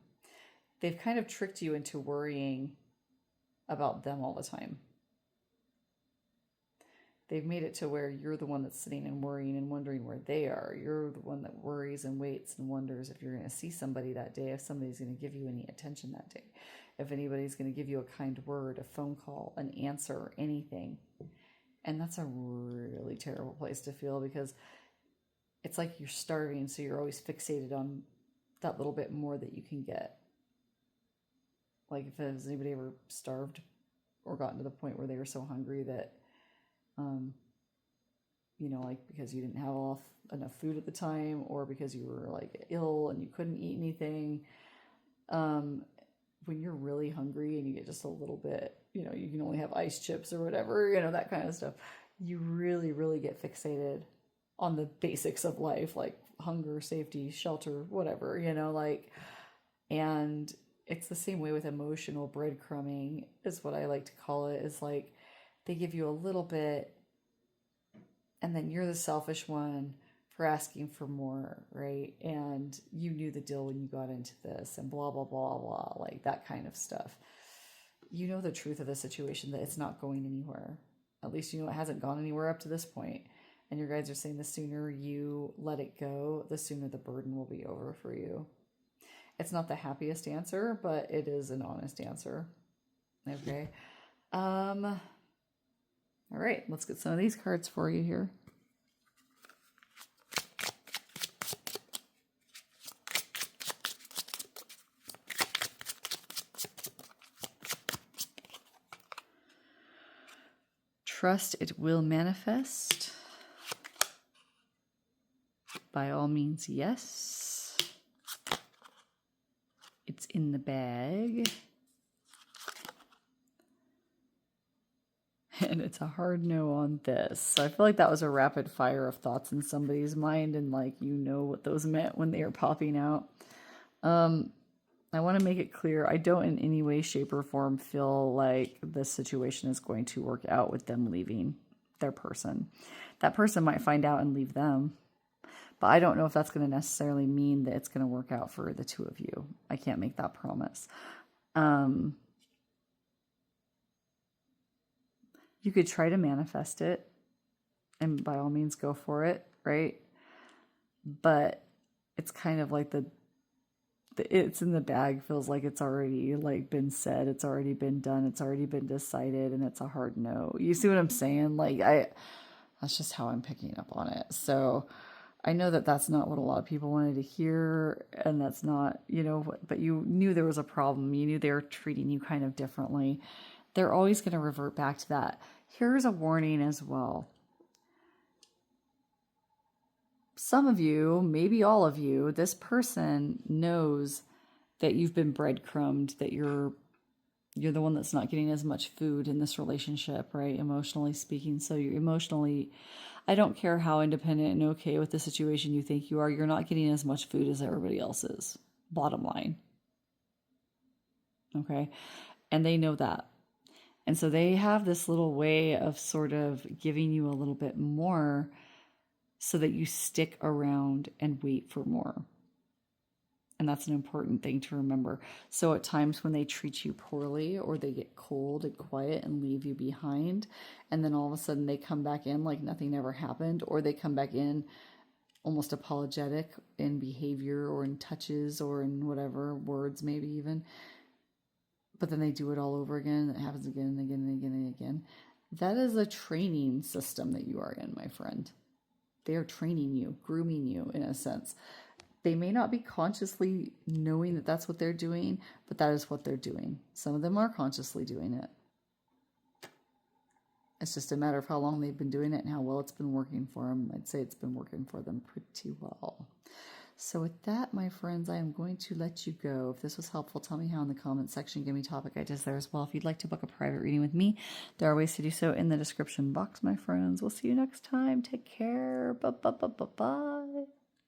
S1: They've kind of tricked you into worrying about them all the time. They've made it to where you're the one that's sitting and worrying and wondering where they are. You're the one that worries and waits and wonders if you're going to see somebody that day, if somebody's going to give you any attention that day, if anybody's going to give you a kind word, a phone call, an answer, anything. And that's a really terrible place to feel because it's like you're starving, so you're always fixated on that little bit more that you can get. Like, if has anybody ever starved or gotten to the point where they were so hungry that, like because you didn't have enough food at the time or because you were like ill and you couldn't eat anything. When you're really hungry and you get just a little bit, you can only have ice chips or whatever, that kind of stuff. You really, really get fixated on the basics of life, like hunger, safety, shelter, whatever, and it's the same way with emotional breadcrumbing is what I like to call it, is like they give you a little bit and then you're the selfish one for asking for more, right? And you knew the deal when you got into this and blah, blah, blah, blah, like that kind of stuff. You know the truth of the situation, that it's not going anywhere. At least it hasn't gone anywhere up to this point. And your guides are saying the sooner you let it go, the sooner the burden will be over for you. It's not the happiest answer, but it is an honest answer. Okay. All right, let's get some of these cards for you here. Trust it will manifest. By all means, yes. It's in the bag. And it's a hard no on this. So I feel like that was a rapid fire of thoughts in somebody's mind, and what those meant when they are popping out. I want to make it clear, I don't in any way, shape, or form feel like this situation is going to work out with them leaving their person. That person might find out and leave them, but I don't know if that's going to necessarily mean that it's going to work out for the two of you. I can't make that promise. You could try to manifest it, and by all means go for it, right? But it's kind of like the it's in the bag feels like it's already been said, it's already been done, it's already been decided, and it's a hard no. You see what I'm saying? That's just how I'm picking up on it. So I know that that's not what a lot of people wanted to hear, and that's not, but you knew there was a problem. You knew they were treating you kind of differently. They're always going to revert back to that. Here's a warning as well. some of you, maybe all of you, this person knows that you've been breadcrumbed, that you're the one that's not getting as much food in this relationship, right? Emotionally speaking. So you're emotionally, I don't care how independent and okay with the situation you think you are, you're not getting as much food as everybody else is. Bottom line. Okay. And they know that. And so they have this little way of sort of giving you a little bit more so that you stick around and wait for more. And that's an important thing to remember. So at times when they treat you poorly or they get cold and quiet and leave you behind, and then all of a sudden they come back in like nothing ever happened, or they come back in almost apologetic in behavior or in touches or in whatever words, maybe even, but then they do it all over again. It happens again and again and again and again. That is a training system that you are in, my friend. They are training you, grooming you in a sense. They may not be consciously knowing that that's what they're doing, but that is what they're doing. Some of them are consciously doing it. It's just a matter of how long they've been doing it and how well it's been working for them. I'd say it's been working for them pretty well. So with that, my friends, I am going to let you go. If this was helpful, tell me how in the comment section. Give me topic ideas there as well. If you'd like to book a private reading with me, there are ways to do so in the description box, my friends. We'll see you next time. Take care. Bye.